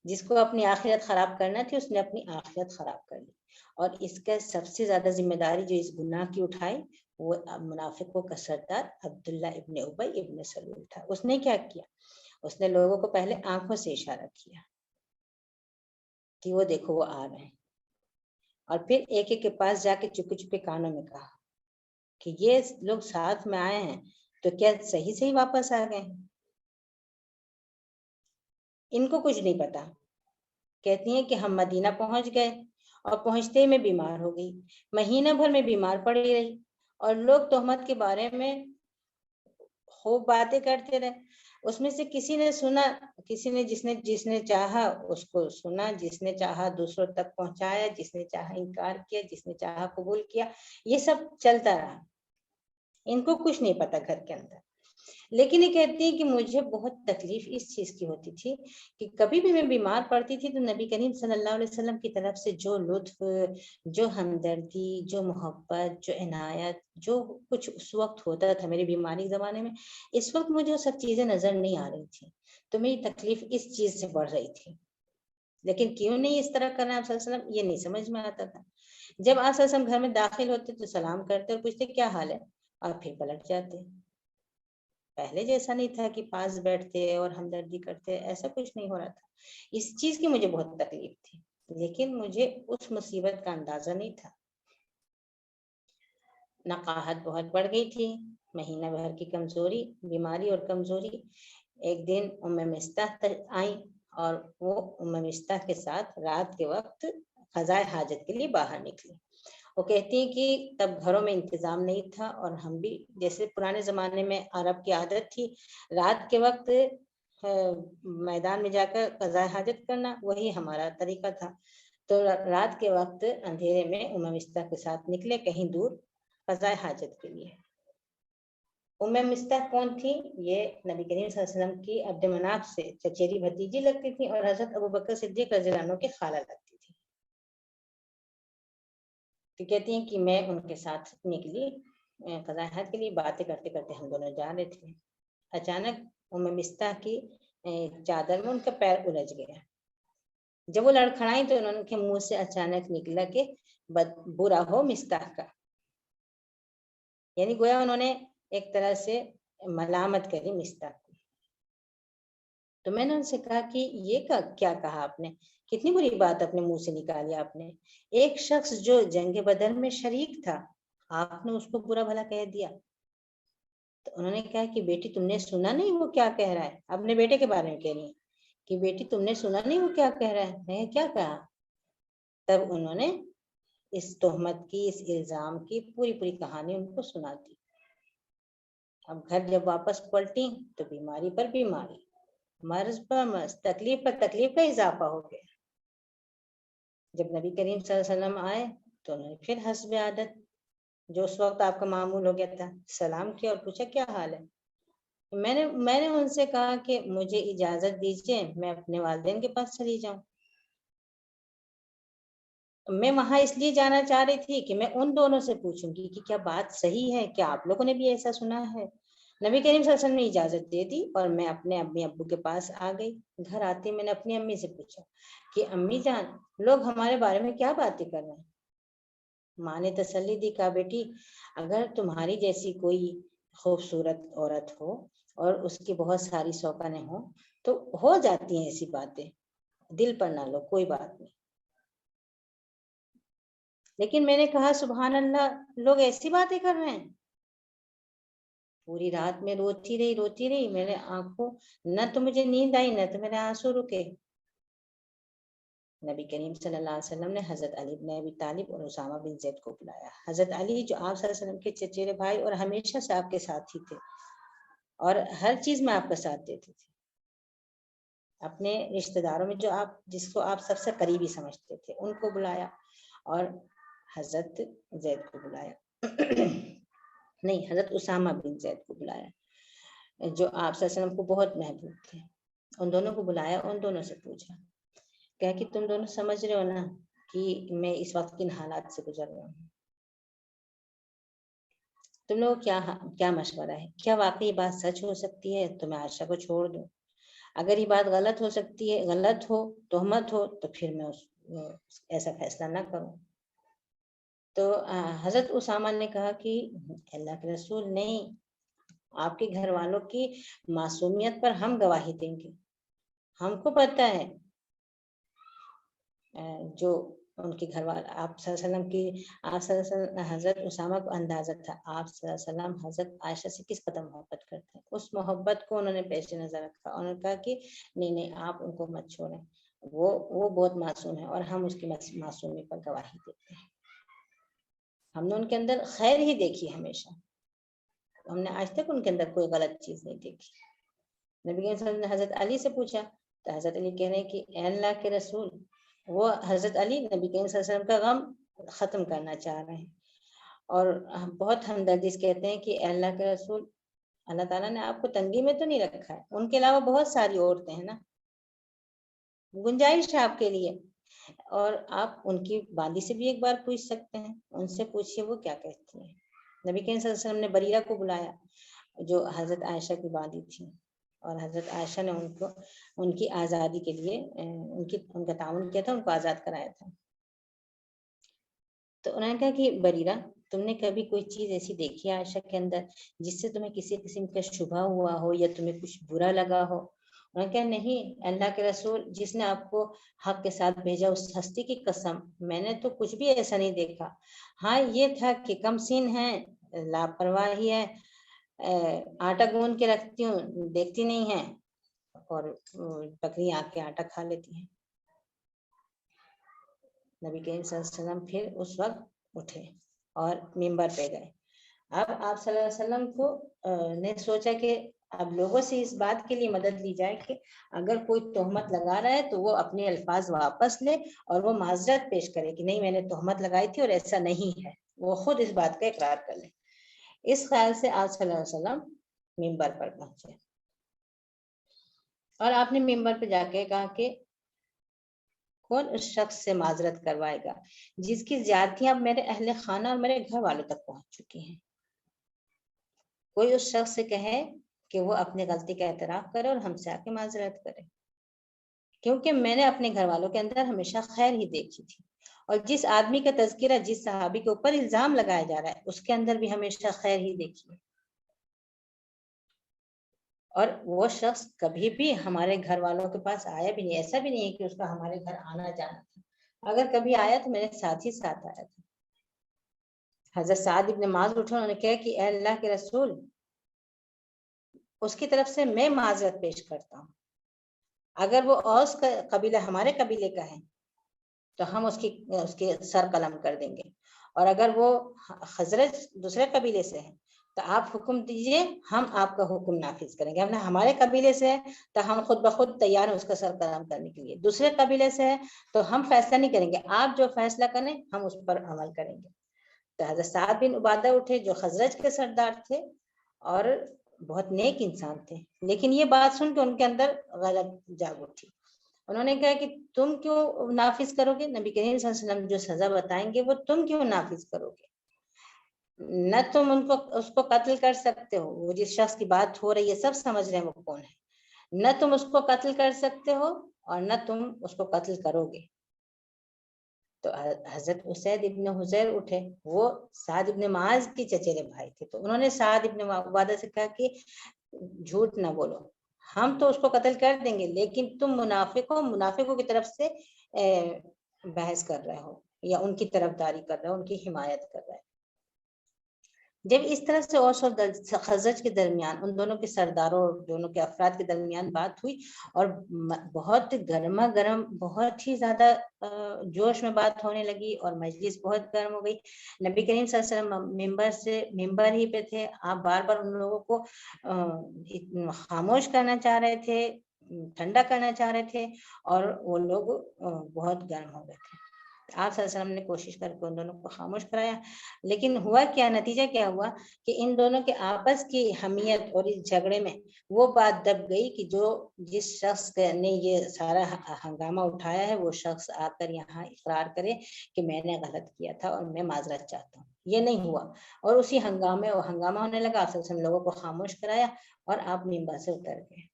جس کو اپنی آخرت خراب کرنا تھی اس نے اپنی آخرت خراب کر لی. اور اس کا سب سے زیادہ ذمہ داری جو اس گناہ کی اٹھائی وہ منافقوں کا سردار عبداللہ ابن ابی ابن سلول تھا. اس نے کیا کیا؟ اس نے لوگوں کو پہلے آنکھوں سے اشارہ کیا کہ وہ دیکھو وہ آ رہے ہیں، اور پھر ایک ایک کے پاس جا کے چپے چپے کانوں میں کہا کہ یہ لوگ ساتھ میں آئے ہیں تو کیا صحیح واپس آ گئے ہیں؟ ان کو کچھ نہیں پتا. کہتی ہیں کہ ہم مدینہ پہنچ گئے اور پہنچتے میں بیمار ہو گئی، مہینہ بھر میں بیمار پڑی رہی، اور لوگ تہمت کے بارے میں خوب باتیں کرتے رہے. اس میں سے کسی نے سنا، کسی نے جس نے چاہا اس کو سنا، جس نے چاہا دوسروں تک پہنچایا، جس نے چاہا انکار کیا، جس نے چاہا قبول کیا. یہ سب چلتا رہا، ان کو کچھ نہیں پتا گھر کے اندر. لیکن یہ کہتی ہے کہ مجھے بہت تکلیف اس چیز کی ہوتی تھی کہ کبھی بھی میں بیمار پڑتی تھی تو نبی کریم صلی اللہ علیہ وسلم کی طرف سے جو لطف، جو ہمدردی، جو محبت، جو عنایت، جو کچھ اس وقت ہوتا تھا میری بیماری زمانے میں، اس وقت مجھے وہ سب چیزیں نظر نہیں آ رہی تھی. تو میری تکلیف اس چیز سے بڑھ رہی تھی. لیکن کیوں نہیں اس طرح کرنا آپ صلی اللہ علیہ وسلم، یہ نہیں سمجھ میں آتا تھا. جب آپ صلی اللہ علیہ وسلم گھر میں داخل ہوتے تو سلام کرتے اور پوچھتے کیا حال ہے، اور پھر پلٹ جاتے. پہلے جیسا نہیں تھا کہ پاس بیٹھتے اور ہمدردی کرتے، ایسا کچھ نہیں ہو رہا تھا. اس چیز کی مجھے بہت تکلیف تھی، لیکن مجھے اس مصیبت کا اندازہ نہیں تھا. نقاہت بہت بڑھ گئی تھی، مہینہ بھر کی کمزوری، بیماری اور کمزوری. ایک دن ام مستح آئی اور وہ ام مستح کے ساتھ رات کے وقت قضاء حاجت کے لیے باہر نکلی. وہ کہتی ہیں کہ تب گھروں میں انتظام نہیں تھا، اور ہم بھی جیسے پرانے زمانے میں عرب کی عادت تھی رات کے وقت میدان میں جا کر قضاء حاجت کرنا، وہی ہمارا طریقہ تھا. تو رات کے وقت اندھیرے میں ام مستح کے ساتھ نکلے کہیں دور قضاء حاجت کے لیے. ام مستح کون تھی؟ یہ نبی کریم صلی اللہ علیہ وسلم کی عبد مناف سے چچیری بھتیجی لگتی تھی اور حضرت ابوبکر صدیق رضی اللہ عنہ کی خالہ لگتی تھی. تو کہتی ہیں کہ میں ان کے ساتھ نکلی قضاء حاجت کے لیے، باتیں کرتے کرتے ہم دونوں جا رہے تھے. اچانک ام مستح کی چادر میں ان کا پیر الجھ گیا. جب وہ لڑکھڑائی تو انہوں کے منہ سے اچانک نکلا کہ برا ہو مستح کا، یعنی گویا انہوں نے ایک طرح سے ملامت کری مستح کو. تو میں نے ان سے کہا کہ یہ کیا کہا آپ نے، کتنی بری بات اپنے منہ سے نکالی آپ نے. ایک شخص جو جنگ بدر میں شریک تھا، آپ نے اس کو برا بھلا کہہ دیا. تو انہوں نے کہا کہ بیٹی تم نے سنا نہیں وہ کیا کہہ رہا ہے، اپنے بیٹے کے بارے میں کہہ رہی ہیں کہ بیٹی تم نے سنا نہیں وہ کیا کہہ رہا ہے. میں کیا کہا؟ تب انہوں نے اس تہمت کی، اس الزام کی پوری کہانی ان کو سنا دی. اب گھر جب واپس پلٹی تو بیماری پر بیماری، مرض پر مرض، تکلیف پر تکلیف کا اضافہ ہو گیا. جب نبی کریم صلی اللہ علیہ وسلم آئے تو انہوں نے پھر حسب عادت جو اس وقت آپ کا معمول ہو گیا تھا سلام کیا اور پوچھا کیا حال ہے. میں نے ان سے کہا کہ مجھے اجازت دیجیے میں اپنے والدین کے پاس چلی جاؤں. میں وہاں اس لیے جانا چاہ رہی تھی کہ میں ان دونوں سے پوچھوں گی کہ کیا بات صحیح ہے، کیا آپ لوگوں نے بھی ایسا سنا ہے. نبی کریم صلی اللہ علیہ وسلم نے اجازت دے دی اور میں اپنے امی ابو کے پاس آ گئی. گھر آتے میں نے اپنی امی سے پوچھا کہ امی جان لوگ ہمارے بارے میں کیا باتیں کر رہے ہیں. ماں نے تسلی دی، کہا بیٹی اگر تمہاری جیسی کوئی خوبصورت عورت ہو اور اس کی بہت ساری شوقانیں ہوں تو ہو جاتی ہیں ایسی باتیں، دل پر نہ لو، کوئی بات نہیں. لیکن میں نے کہا سبحان اللہ لوگ ایسی باتیں کر رہے ہیں. پوری رات میں روتی رہی میرے آنکھوں، نہ تو مجھے نیند آئی نہ تو میرے آنسو رکے. نبی کریم صلی اللہ علیہ وسلم نے حضرت علی بن ابی طالب اور اسامہ بن زید کو بلایا. حضرت علی جو آپ صلی اللہ علیہ وسلم کے چچیرے بھائی اور ہمیشہ سے آپ کے ساتھ ہی تھے اور ہر چیز میں آپ کا ساتھ دیتے تھے. اپنے رشتہ داروں میں جو آپ جس کو آپ سب سے قریبی سمجھتے تھے ان کو بلایا، اور حضرت زید کو بلایا نہیں حضرت اسامہ بن زید کو بلایا جو آپ صلی اللہ علیہ وسلم کو بہت محبوب تھے. ان دونوں کو بلایا، ان دونوں سے پوچھا کہ تم دونوں سمجھ رہے ہو نا کہ میں اس وقت کن حالات سے گزر رہا ہوں. تم لوگوں کیا مشورہ ہے، کیا واقعی بات سچ ہو سکتی ہے تو میں عائشہ کو چھوڑ دوں، اگر یہ بات غلط ہو سکتی ہے، غلط ہو، تہمت ہو، تو پھر میں ایسا فیصلہ نہ کروں. تو حضرت اسامہ نے کہا کہ اللہ کے رسول نہیں، آپ کے گھر والوں کی معصومیت پر ہم گواہی دیں گے، ہم کو پتہ ہے جو ان کے گھر والے آپ صلی اللہ علیہ وسلم کی، آپ صلی اللہ علیہ وسلم، حضرت اسامہ کو اندازہ تھا آپ صلی اللہ علیہ وسلم حضرت عائشہ سے کس قدر محبت کرتے ہیں، اس محبت کو انہوں نے پیش نظر رکھا، انہوں نے کہا کہ نہیں آپ ان کو مت چھوڑیں، وہ بہت معصوم ہے اور ہم اس کی معصومی پر گواہی دیتے ہیں، ہم نے ان کے اندر خیر ہی دیکھی ہمیشہ، ہم نے آج تک ان کے اندر کوئی غلط چیز نہیں دیکھی۔ نبی صلی اللہ علیہ وسلم نے حضرت علی سے پوچھا تو حضرت علی کہہ رہے ہیں کہ اے اللہ کے رسول، وہ حضرت علی نبی کریم صلی اللہ علیہ وسلم کا غم ختم کرنا چاہ رہے ہیں اور بہت ہمدردی سے کہتے ہیں کہ اے اللہ کے رسول، اللہ تعالیٰ نے آپ کو تنگی میں تو نہیں رکھا ہے، ان کے علاوہ بہت ساری عورتیں ہیں نا، گنجائش ہے آپ کے لیے، اور آپ ان کی باندی سے بھی ایک بار پوچھ سکتے ہیں، ان سے پوچھیے وہ کیا کہتی ہیں۔ نبی کریم صلی اللہ علیہ وسلم نے بریرہ کو بلایا جو حضرت عائشہ کی باندی تھی، اور حضرت عائشہ نے ان کو ان کی آزادی کے لیے ان کا تعاون کیا تھا، ان کو آزاد کرایا تھا۔ تو انہوں نے کہا کہ بریرہ، تم نے کبھی کوئی چیز ایسی دیکھی ہے عائشہ کے اندر جس سے تمہیں کسی قسم کا شبہ ہوا ہو یا تمہیں کچھ برا لگا ہو؟ انہوں نے کہا نہیں اللہ کے رسول، جس نے آپ کو حق کے ساتھ بھیجا اس ہستی کی قسم، میں نے تو کچھ بھی ایسا نہیں دیکھا، ہاں یہ تھا کہ کم سین ہے، لاپرواہی ہے، آٹا گوند کے رکھتی ہوں دیکھتی نہیں ہے، اور بکری آ کے آٹا کھا لیتی ہیں۔ نبی کریم صلی اللہ علیہ وسلم پھر اس وقت اٹھے اور ممبر پہ گئے۔ اب آپ صلی اللہ علیہ وسلم کو نے سوچا کہ اب لوگوں سے اس بات کے لیے مدد لی جائے کہ اگر کوئی تہمت لگا رہا ہے تو وہ اپنے الفاظ واپس لے اور وہ معذرت پیش کرے کہ نہیں میں نے تہمت لگائی تھی اور ایسا نہیں ہے، وہ خود اس بات کا اقرار کر لے۔ اس خیال سے آپ صلی اللہ علیہ وسلم ممبر پر پہنچے اور آپ نے ممبر پہ جا کے کہا کہ کون اس شخص سے معذرت کروائے گا جس کی زیادتیاں اب میرے اہل خانہ اور میرے گھر والوں تک پہنچ چکی ہیں؟ کوئی اس شخص سے کہے کہ وہ اپنی غلطی کا اعتراف کرے اور ہم سے آ کے معذرت کرے، کیونکہ میں نے اپنے گھر والوں کے اندر ہمیشہ خیر ہی دیکھی تھی، اور جس آدمی کا تذکرہ جس صحابی کے اوپر الزام لگایا جا رہا ہے اس کے اندر بھی ہمیشہ خیر ہی دیکھی ہے، اور وہ شخص کبھی بھی ہمارے گھر والوں کے پاس آیا بھی نہیں، ایسا بھی نہیں ہے کہ اس کا ہمارے گھر آنا جانا تھا، اگر کبھی آیا تو میرے ساتھ ہی ساتھ آیا تھا۔ حضرت سعد ابن معاذ اٹھے، انہوں نے کہا کہ اے اللہ کے رسول، اس کی طرف سے میں معذرت پیش کرتا ہوں، اگر وہ اوس کا قبیلہ ہمارے قبیلے کا ہے تو ہم اس کے سر قلم کر دیں گے، اور اگر وہ خزرج دوسرے قبیلے سے ہے تو آپ حکم دیجئے، ہم آپ کا حکم نافذ کریں گے، ہمارے قبیلے سے ہے تو ہم خود بخود تیار ہیں اس کا سر قلم کرنے کے لیے، دوسرے قبیلے سے ہے تو ہم فیصلہ نہیں کریں گے، آپ جو فیصلہ کریں ہم اس پر عمل کریں گے۔ تو حضرت سعد بن عبادہ اٹھے جو خزرج کے سردار تھے اور بہت نیک انسان تھے، لیکن یہ بات سن کے ان کے اندر غلط جاگ اٹھی، انہوں نے کہا کہ تم کیوں نافذ کرو گے؟ نبی کریم صلی اللہ علیہ وسلم جو سزا بتائیں گے وہ تم کیوں نافذ کرو گے؟ نہ تم اس کو قتل کر سکتے ہو، وہ جس شخص کی بات ہو رہی ہے سب سمجھ رہے ہیں وہ کون ہے، نہ تم اس کو قتل کر سکتے ہو اور نہ تم اس کو قتل کرو گے۔ تو حضرت اسید ابن حضیر اٹھے، وہ سعد ابن معاذ کی چچیرے بھائی تھے، تو انہوں نے سعد ابن عبادہ سے کہا کہ جھوٹ نہ بولو، ہم تو اس کو قتل کر دیں گے لیکن تم منافقوں کی طرف سے بحث کر رہے ہو یا ان کی طرفداری کر رہے ہو، ان کی حمایت کر رہے ہو۔ جب اس طرح سے اوس اور خزرج کے درمیان ان دونوں کے سرداروں اور دونوں کے افراد کے درمیان بات ہوئی اور بہت گرما گرم، بہت ہی زیادہ جوش میں بات ہونے لگی اور مجلس بہت گرم ہو گئی، نبی کریم صلی اللہ علیہ وسلم ممبر ہی پہ تھے، آپ بار بار ان لوگوں کو خاموش کرنا چاہ رہے تھے، ٹھنڈا کرنا چاہ رہے تھے، اور وہ لوگ بہت گرم ہو گئے تھے۔ آپ صلی اللہ علیہ وسلم نے کوشش کر کے ان دونوں کو خاموش کرایا، لیکن ہوا کیا، نتیجہ کیا ہوا کہ ان دونوں کے آپس کی حمیت اور اس جھگڑے میں وہ بات دب گئی کہ جس شخص نے یہ سارا ہنگامہ اٹھایا ہے وہ شخص آ کر یہاں اقرار کرے کہ میں نے غلط کیا تھا اور میں معذرت چاہتا ہوں۔ یہ نہیں ہوا اور اسی ہنگامہ ہونے لگا، آپ صلی اللہ علیہ وسلم لوگوں کو خاموش کرایا اور آپ ممبر سے اتر گئے۔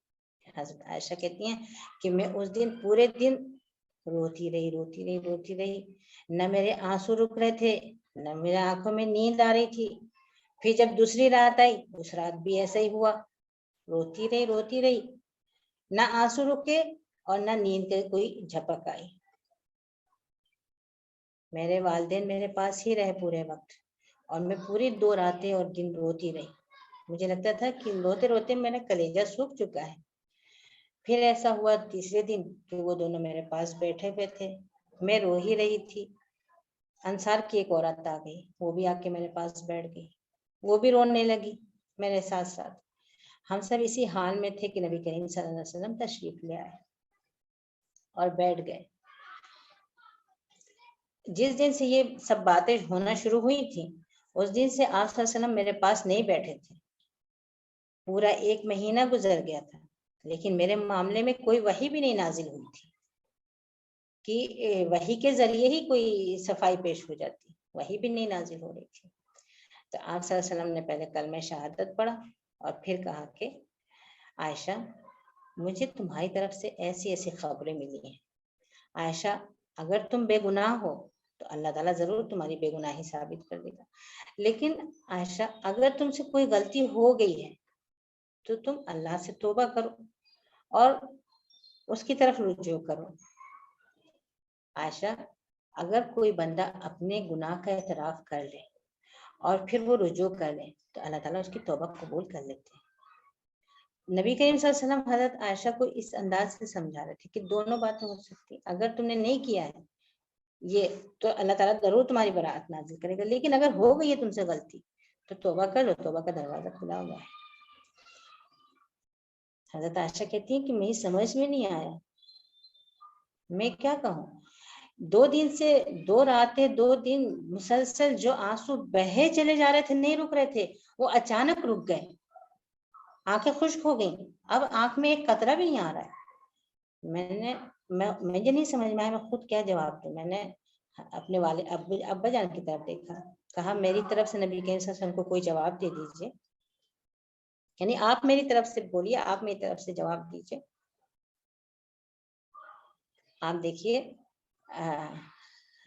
حضرت عائشہ کہتی ہیں کہ میں اس دن پورے دن روتی رہی، نہ میرے آنسو رک رہے تھے نہ میرے آنکھوں میں نیند آ رہی تھی. پھر جب دوسری رات آئی, اس رات بھی ایسا ہی ہوا, روتی رہی, نہ آنسو رکے اور نہ نیند کے کوئی جھپک آئی. میرے والدین میرے پاس ہی رہے پورے وقت, اور میں پوری 2 راتیں اور دن روتی رہی. مجھے لگتا تھا کہ روتے روتے میرا کلیجہ سوکھ چکا ہے. پھر ایسا ہوا تیسرے دن کہ وہ دونوں میرے پاس بیٹھے ہوئے تھے, میں رو ہی رہی تھی. انصار کی ایک عورت آ گئی, وہ بھی آ کے میرے پاس بیٹھ گئی, وہ بھی رونے لگی میرے ساتھ ساتھ. ہم سب اسی حال میں تھے کہ نبی کریم صلی اللہ علیہ وسلم تشریف لے آئے اور بیٹھ گئے. جس دن سے یہ سب باتیں ہونا شروع ہوئی تھی, اس دن سے آپ صلی اللہ علیہ وسلم میرے پاس نہیں بیٹھے تھے. پورا 1 مہینہ گزر گیا تھا, لیکن میرے معاملے میں کوئی وحی بھی نہیں نازل ہوئی تھی کہ وحی کے ذریعے ہی کوئی صفائی پیش ہو جاتی, وحی بھی نہیں نازل ہو رہی تھی. تو آپ صلی اللہ علیہ وسلم نے پہلے کلمہ شہادت پڑھا اور پھر کہا کہ عائشہ, مجھے تمہاری طرف سے ایسی ایسی خبریں ملی ہیں. عائشہ, اگر تم بے گناہ ہو تو اللہ تعالیٰ ضرور تمہاری بے گناہی ثابت کر دے گا, لیکن عائشہ اگر تم سے کوئی غلطی ہو گئی ہے تو تم اللہ سے توبہ کرو اور اس کی طرف رجوع کرو. عائشہ, اگر کوئی بندہ اپنے گناہ کا اعتراف کر لے اور پھر وہ رجوع کر لے تو اللہ تعالیٰ اس کی توبہ قبول کر لیتے ہیں. نبی کریم صلی اللہ علیہ وسلم حضرت عائشہ کو اس انداز سے سمجھا رہے تھے کہ دونوں باتیں ہو سکتی, اگر تم نے نہیں کیا ہے یہ تو اللہ تعالیٰ ضرور تمہاری برات نازل کرے گا, لیکن اگر ہو گئی ہے تم سے غلطی تو توبہ کر لو, توبہ کا دروازہ کھلا ہوا ہے. حضرت عائشہ کہتی ہیں کہ میری سمجھ میں نہیں آیا, میں کیا کہوں. 2 دن سے 2 راتیں 2 دن مسلسل جو آنسو بہے چلے جا رہے تھے, نہیں رک رہے تھے, وہ اچانک رک گئے. آنکھیں خشک ہو گئیں, اب آنکھ میں ایک قطرہ بھی نہیں آ رہا ہے. مجھے نہیں سمجھ میں آیا میں خود کیا جواب دوں. میں نے اپنے والد ابا جان کی طرف دیکھا, کہا میری طرف سے نبی کریم صلی اللہ علیہ وسلم کو کوئی جواب دے دیجیے, یعنی آپ میری طرف سے بولیے, آپ میری طرف سے جواب دیجیے. آپ دیکھیے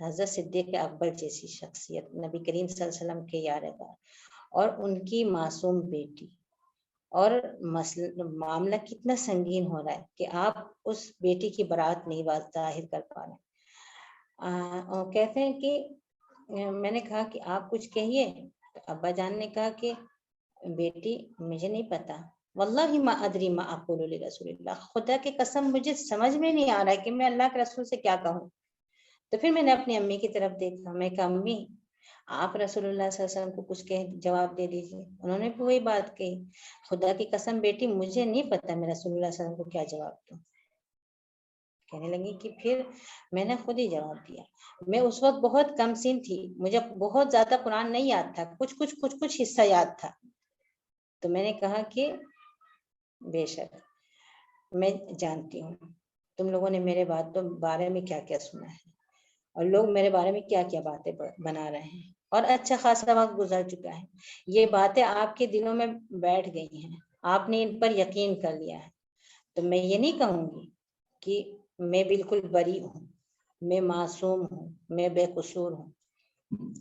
حضرت صدیق اکبر جیسی شخصیت, نبی کریم صلی اللہ علیہ وسلم کے یار غار, اور ان کی معصوم بیٹی, اور معاملہ کتنا سنگین ہو رہا ہے کہ آپ اس بیٹی کی برات نہیں ظاہر کر پا رہے. کہتے ہیں کہ میں نے کہا کہ آپ کچھ کہیے, تو ابا جان نے کہا کہ بیٹی مجھے نہیں پتا, واللہ ما ادری ما اقول لرسول اللہ, خدا کی قسم مجھے سمجھ میں نہیں آ رہا ہے کہ میں اللہ کے رسول سے کیا کہوں. تو پھر میں نے اپنی امی کی طرف دیکھا, میں کہا امی آپ رسول اللہ صلی اللہ علیہ وسلم کو کچھ جواب دے دیجیے. انہوں نے بھی وہی بات کہی, خدا کی قسم بیٹی مجھے نہیں پتا میں رسول اللہ صلی اللہ علیہ وسلم کو کیا جواب دوں. کہنے لگی کہ پھر میں نے خود ہی جواب دیا. میں اس وقت بہت کم سن تھی, مجھے بہت زیادہ قرآن نہیں یاد تھا, کچھ حصہ یاد تھا. تو میں نے کہا کہ بے شک میں جانتی ہوں تم لوگوں نے میرے بارے میں کیا کیا سنا ہے, اور لوگ میرے بارے میں کیا کیا باتیں بنا رہے ہیں, اور اچھا خاصا وقت گزر چکا ہے. یہ باتیں آپ کے دلوں میں بیٹھ گئی ہیں, آپ نے ان پر یقین کر لیا ہے. تو میں یہ نہیں کہوں گی کہ میں بالکل بری ہوں, میں معصوم ہوں, میں بے قصور ہوں.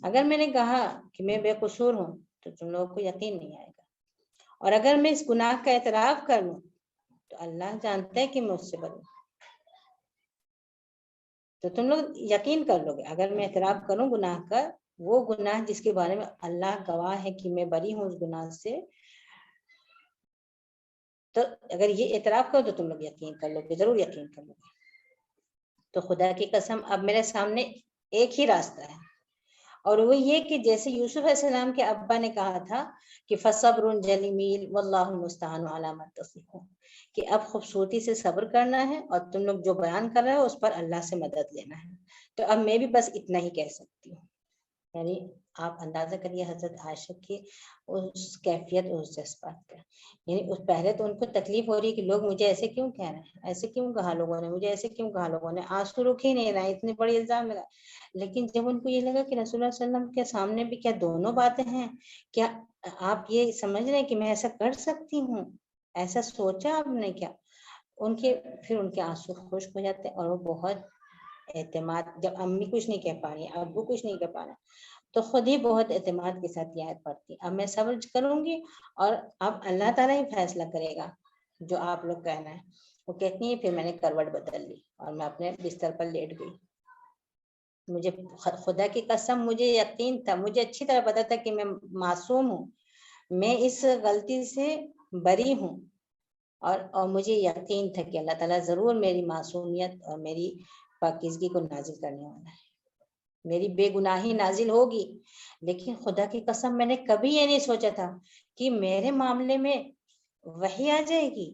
اگر میں نے کہا کہ میں بے قصور ہوں تو تم لوگوں کو یقین نہیں آئے گا, اور اگر میں اس گناہ کا اعتراف کر لوں تو اللہ جانتا ہے کہ میں اس سے بری ہوں. تو تم لوگ یقین کر لو گے اگر میں اعتراف کروں گناہ کا, وہ گناہ جس کے بارے میں اللہ گواہ ہے کہ میں بری ہوں اس گناہ سے, تو اگر یہ اعتراف کرو تو تم لوگ یقین کر لو گے, ضرور یقین کر لو گے. تو خدا کی قسم اب میرے سامنے ایک ہی راستہ ہے, اور وہ یہ کہ جیسے یوسف علیہ السلام کے ابا نے کہا تھا کہ فصبر جمیل واللہ المستعان علی ما تصفون, کہ اب خوبصورتی سے صبر کرنا ہے اور تم لوگ جو بیان کر رہے ہو اس پر اللہ سے مدد لینا ہے. تو اب میں بھی بس اتنا ہی کہہ سکتی ہوں. یعنی آپ اندازہ کریے حضرت عائشہ کی اس کیفیت اور اس جذبات کا. یعنی پہلے تو ان کو تکلیف ہو رہی ہے کہ لوگ مجھے ایسے کیوں کہہ رہے ہیں, ایسے کیوں کہا لوگوں نے, مجھے ایسے کیوں کہا لوگوں نے, آنسو رک ہی نہیں رہا ہے, اتنے بڑے الزام لگا. لیکن جب ان کو یہ لگا کہ رسول اللہ صلی اللہ علیہ وسلم کے سامنے بھی کیا دونوں باتیں ہیں, کیا آپ یہ سمجھ رہے ہیں کہ میں ایسا کر سکتی ہوں, ایسا سوچا آپ نے کیا, پھر ان کے آنسو خشک ہو جاتے. اور وہ بہت اعتماد, جب امی کچھ نہیں کہہ پا رہی, ابو کچھ نہیں کہہ پا رہے, تو خود ہی بہت اعتماد کے ساتھ یہ آیت پڑھتی، اب میں صبر کروں گی اور اب اللہ تعالیٰ ہی فیصلہ کرے گا جو آپ لوگ کہنا ہے۔ وہ کہتی ہیں پھر میں نے کروٹ بدل لی اور میں اپنے بستر پر لیٹ گئی۔ مجھے خدا کی قسم مجھے یقین تھا، مجھے اچھی طرح پتا تھا کہ میں معصوم ہوں، میں اس غلطی سے بری ہوں، اور مجھے یقین تھا کہ اللہ تعالیٰ ضرور میری معصومیت اور میری پاکیزگی کو نازل کرنے والا ہے، میری بے گناہی نازل ہوگی۔ لیکن خدا کی قسم میں نے کبھی یہ نہیں سوچا تھا کہ میرے معاملے میں وحی آ جائے گی،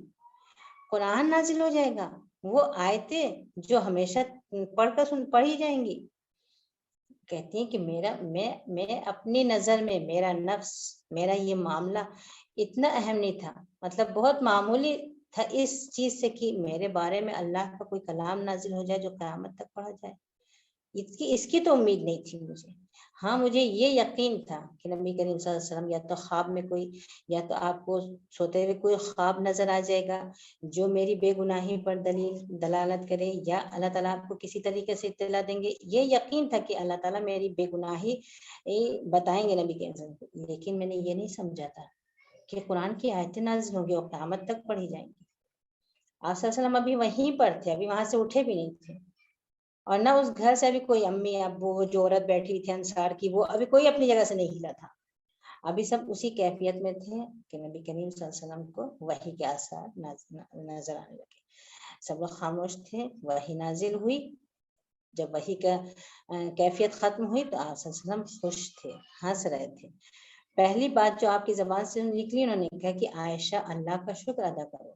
قرآن نازل ہو جائے گا، وہ آیتیں جو ہمیشہ پڑھی جائیں گی۔ کہتی ہیں کہ میں اپنی نظر میں میرا نفس، میرا یہ معاملہ اتنا اہم نہیں تھا، مطلب بہت معمولی تھا اس چیز سے کہ میرے بارے میں اللہ کا کوئی کلام نازل ہو جائے جو قیامت تک پڑھا جائے، اس کی تو امید نہیں تھی مجھے۔ ہاں مجھے یہ یقین تھا کہ نبی کریم صلی اللہ علیہ وسلم یا تو خواب میں کوئی، یا تو آپ کو سوتے ہوئے کوئی خواب نظر آ جائے گا جو میری بے گناہی پر دلالت کرے، یا اللہ تعالیٰ آپ کو کسی طریقے سے اطلاع دیں گے۔ یہ یقین تھا کہ اللہ تعالیٰ میری بے گناہی بتائیں گے نبی کریم صلی اللہ علیہ وسلم کو، لیکن میں نے یہ نہیں سمجھا تھا کہ قرآن کی آیتیں نازل ہوں گی اور قیامت تک پڑھی جائیں گی۔ آپ صلی اللہ علیہ وسلم ابھی وہیں پر تھے، ابھی وہاں سے اٹھے بھی نہیں تھے، اور نہ اس گھر سے ابھی کوئی امی ابو جو عورت بیٹھی تھی انصار کی، وہ ابھی کوئی اپنی جگہ سے نہیں ہلا تھا، ابھی سب اسی کیفیت میں تھے کہ نبی کریم صلی اللہ علیہ وسلم کو وحی کے آثار نظر آنے لگے۔ سب لوگ خاموش تھے، وحی نازل ہوئی، جب وحی کا کیفیت ختم ہوئی تو آپ صلی اللہ علیہ وسلم خوش تھے، ہنس رہے تھے۔ پہلی بات جو آپ کی زبان سے نکلی، انہوں نے کہا کہ عائشہ اللہ کا شکر ادا کرو،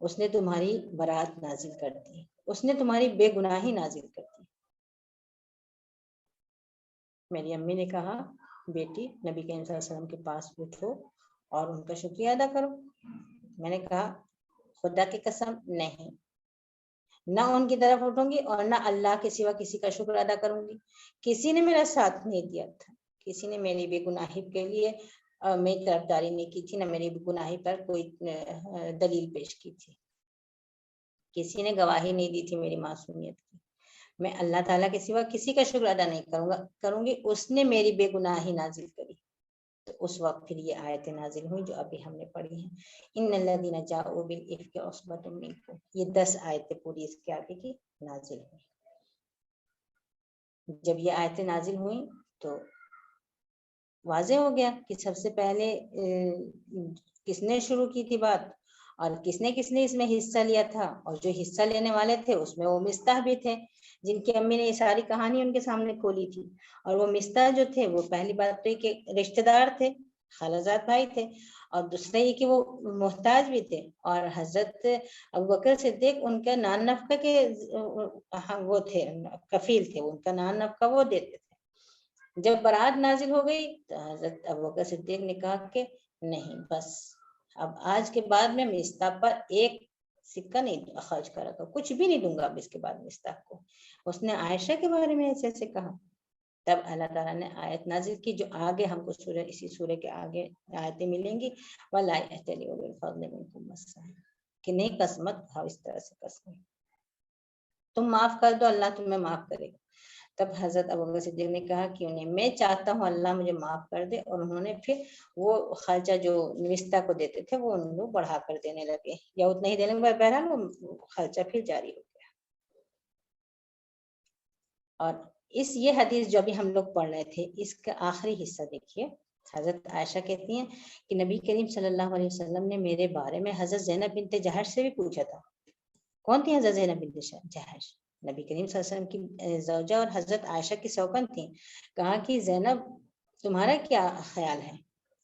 اس نے تمہاری برات نازل کر دی، اس نے تمہاری بے گناہی نازل کر دی۔ میری امی نے کہا بیٹی نبی کریم صلی اللہ علیہ وسلم کے پاس اٹھو اور ان کا شکریہ ادا کرو۔ میں نے کہا خدا کی قسم نہیں، نہ ان کی طرف اٹھوں گی اور نہ اللہ کے سوا کسی کا شکر ادا کروں گی۔ کسی نے میرا ساتھ نہیں دیا تھا، کسی نے میری بے گناہی کے لیے میری طرفداری نہیں کی تھی، نہ میری بے گناہی پر کوئی دلیل پیش کی تھی، کسی نے گواہی نہیں دی تھی میری معصومیت کی۔ میں اللہ تعالیٰ کے سوا کسی کا شکر ادا نہیں کروں گی، اس نے میری بے گناہی نازل کری۔ تو اس وقت پھر یہ آیتیں نازل ہوئی جو ابھی ہم نے پڑھی ہیں، ان الذین جاءوا بالافک عصبۃ منکم، یہ 10 آیتیں پوری اس کے آگے کی نازل ہوئی۔ جب یہ آیتیں نازل ہوئیں تو واضح ہو گیا کہ سب سے پہلے کس نے شروع کی تھی بات، اور کس نے اس میں حصہ لیا تھا، اور جو حصہ لینے والے تھے اس میں وہ مستح بھی تھے، جن کی امی نے یہ ساری کہانی ان کے سامنے کھولی تھی۔ اور وہ مستح جو تھے وہ پہلی بات تو یہ کہ رشتہ دار تھے، خالازاد بھائی تھے، اور دوسرا یہ کہ وہ محتاج بھی تھے، اور حضرت ابوبکر صدیق ان کا نان نفقہ کے وہ تھے، کفیل تھے، ان کا نان نفقہ وہ دیتے تھے۔ جب برات نازل ہو گئی تو حضرت ابوبکر صدیق نے کہا کہ نہیں، بس اب آج کے بعد میں مستح پر ایک سکہ نہیں خرچ کرا گا، کچھ بھی نہیں دوں گا اب اس کے بعد مستح کو۔ اس نے عائشہ کے بارے میں ایسے کہا۔ تب اللہ تعالیٰ نے آیت نازل کی جو آگے ہم کو اسی سورہ کے آگے آیتیں ملیں گی، وَلَا يَأْتَلِ أُولُو الْفَضْلِ مِنْكُمْ وَالسَّعَةِ، کہ نہیں قسمت کھاؤ اس طرح سے قسم، تم معاف کر دو اللہ تمہیں معاف کرے گا۔ تب حضرت ابوبکر صدیق نے کہا کہ میں چاہتا ہوں اللہ مجھے معاف کر دے، اور انہوں نے پھر وہ خرچہ جو مستح کو دیتے تھے وہ ان کو بڑھا کر دینے لگے، یا اتنا ہی دینے لگے، بہرحال وہ خرچہ پھر جاری ہو گیا۔ اور یہ حدیث جو ابھی ہم لوگ پڑھ رہے تھے، اس کا آخری حصہ دیکھیے۔ حضرت عائشہ کہتی ہیں کہ نبی کریم صلی اللہ علیہ وسلم نے میرے بارے میں حضرت زینب بنت جہش سے بھی پوچھا تھا۔ کون تھی حضرت زینب بنت جہش؟ نبی کریم صلی اللہ علیہ وسلم کی زوجہ اور حضرت عائشہ کی سوکن تھیں۔ کہا کہ زینب تمہارا کیا خیال ہے،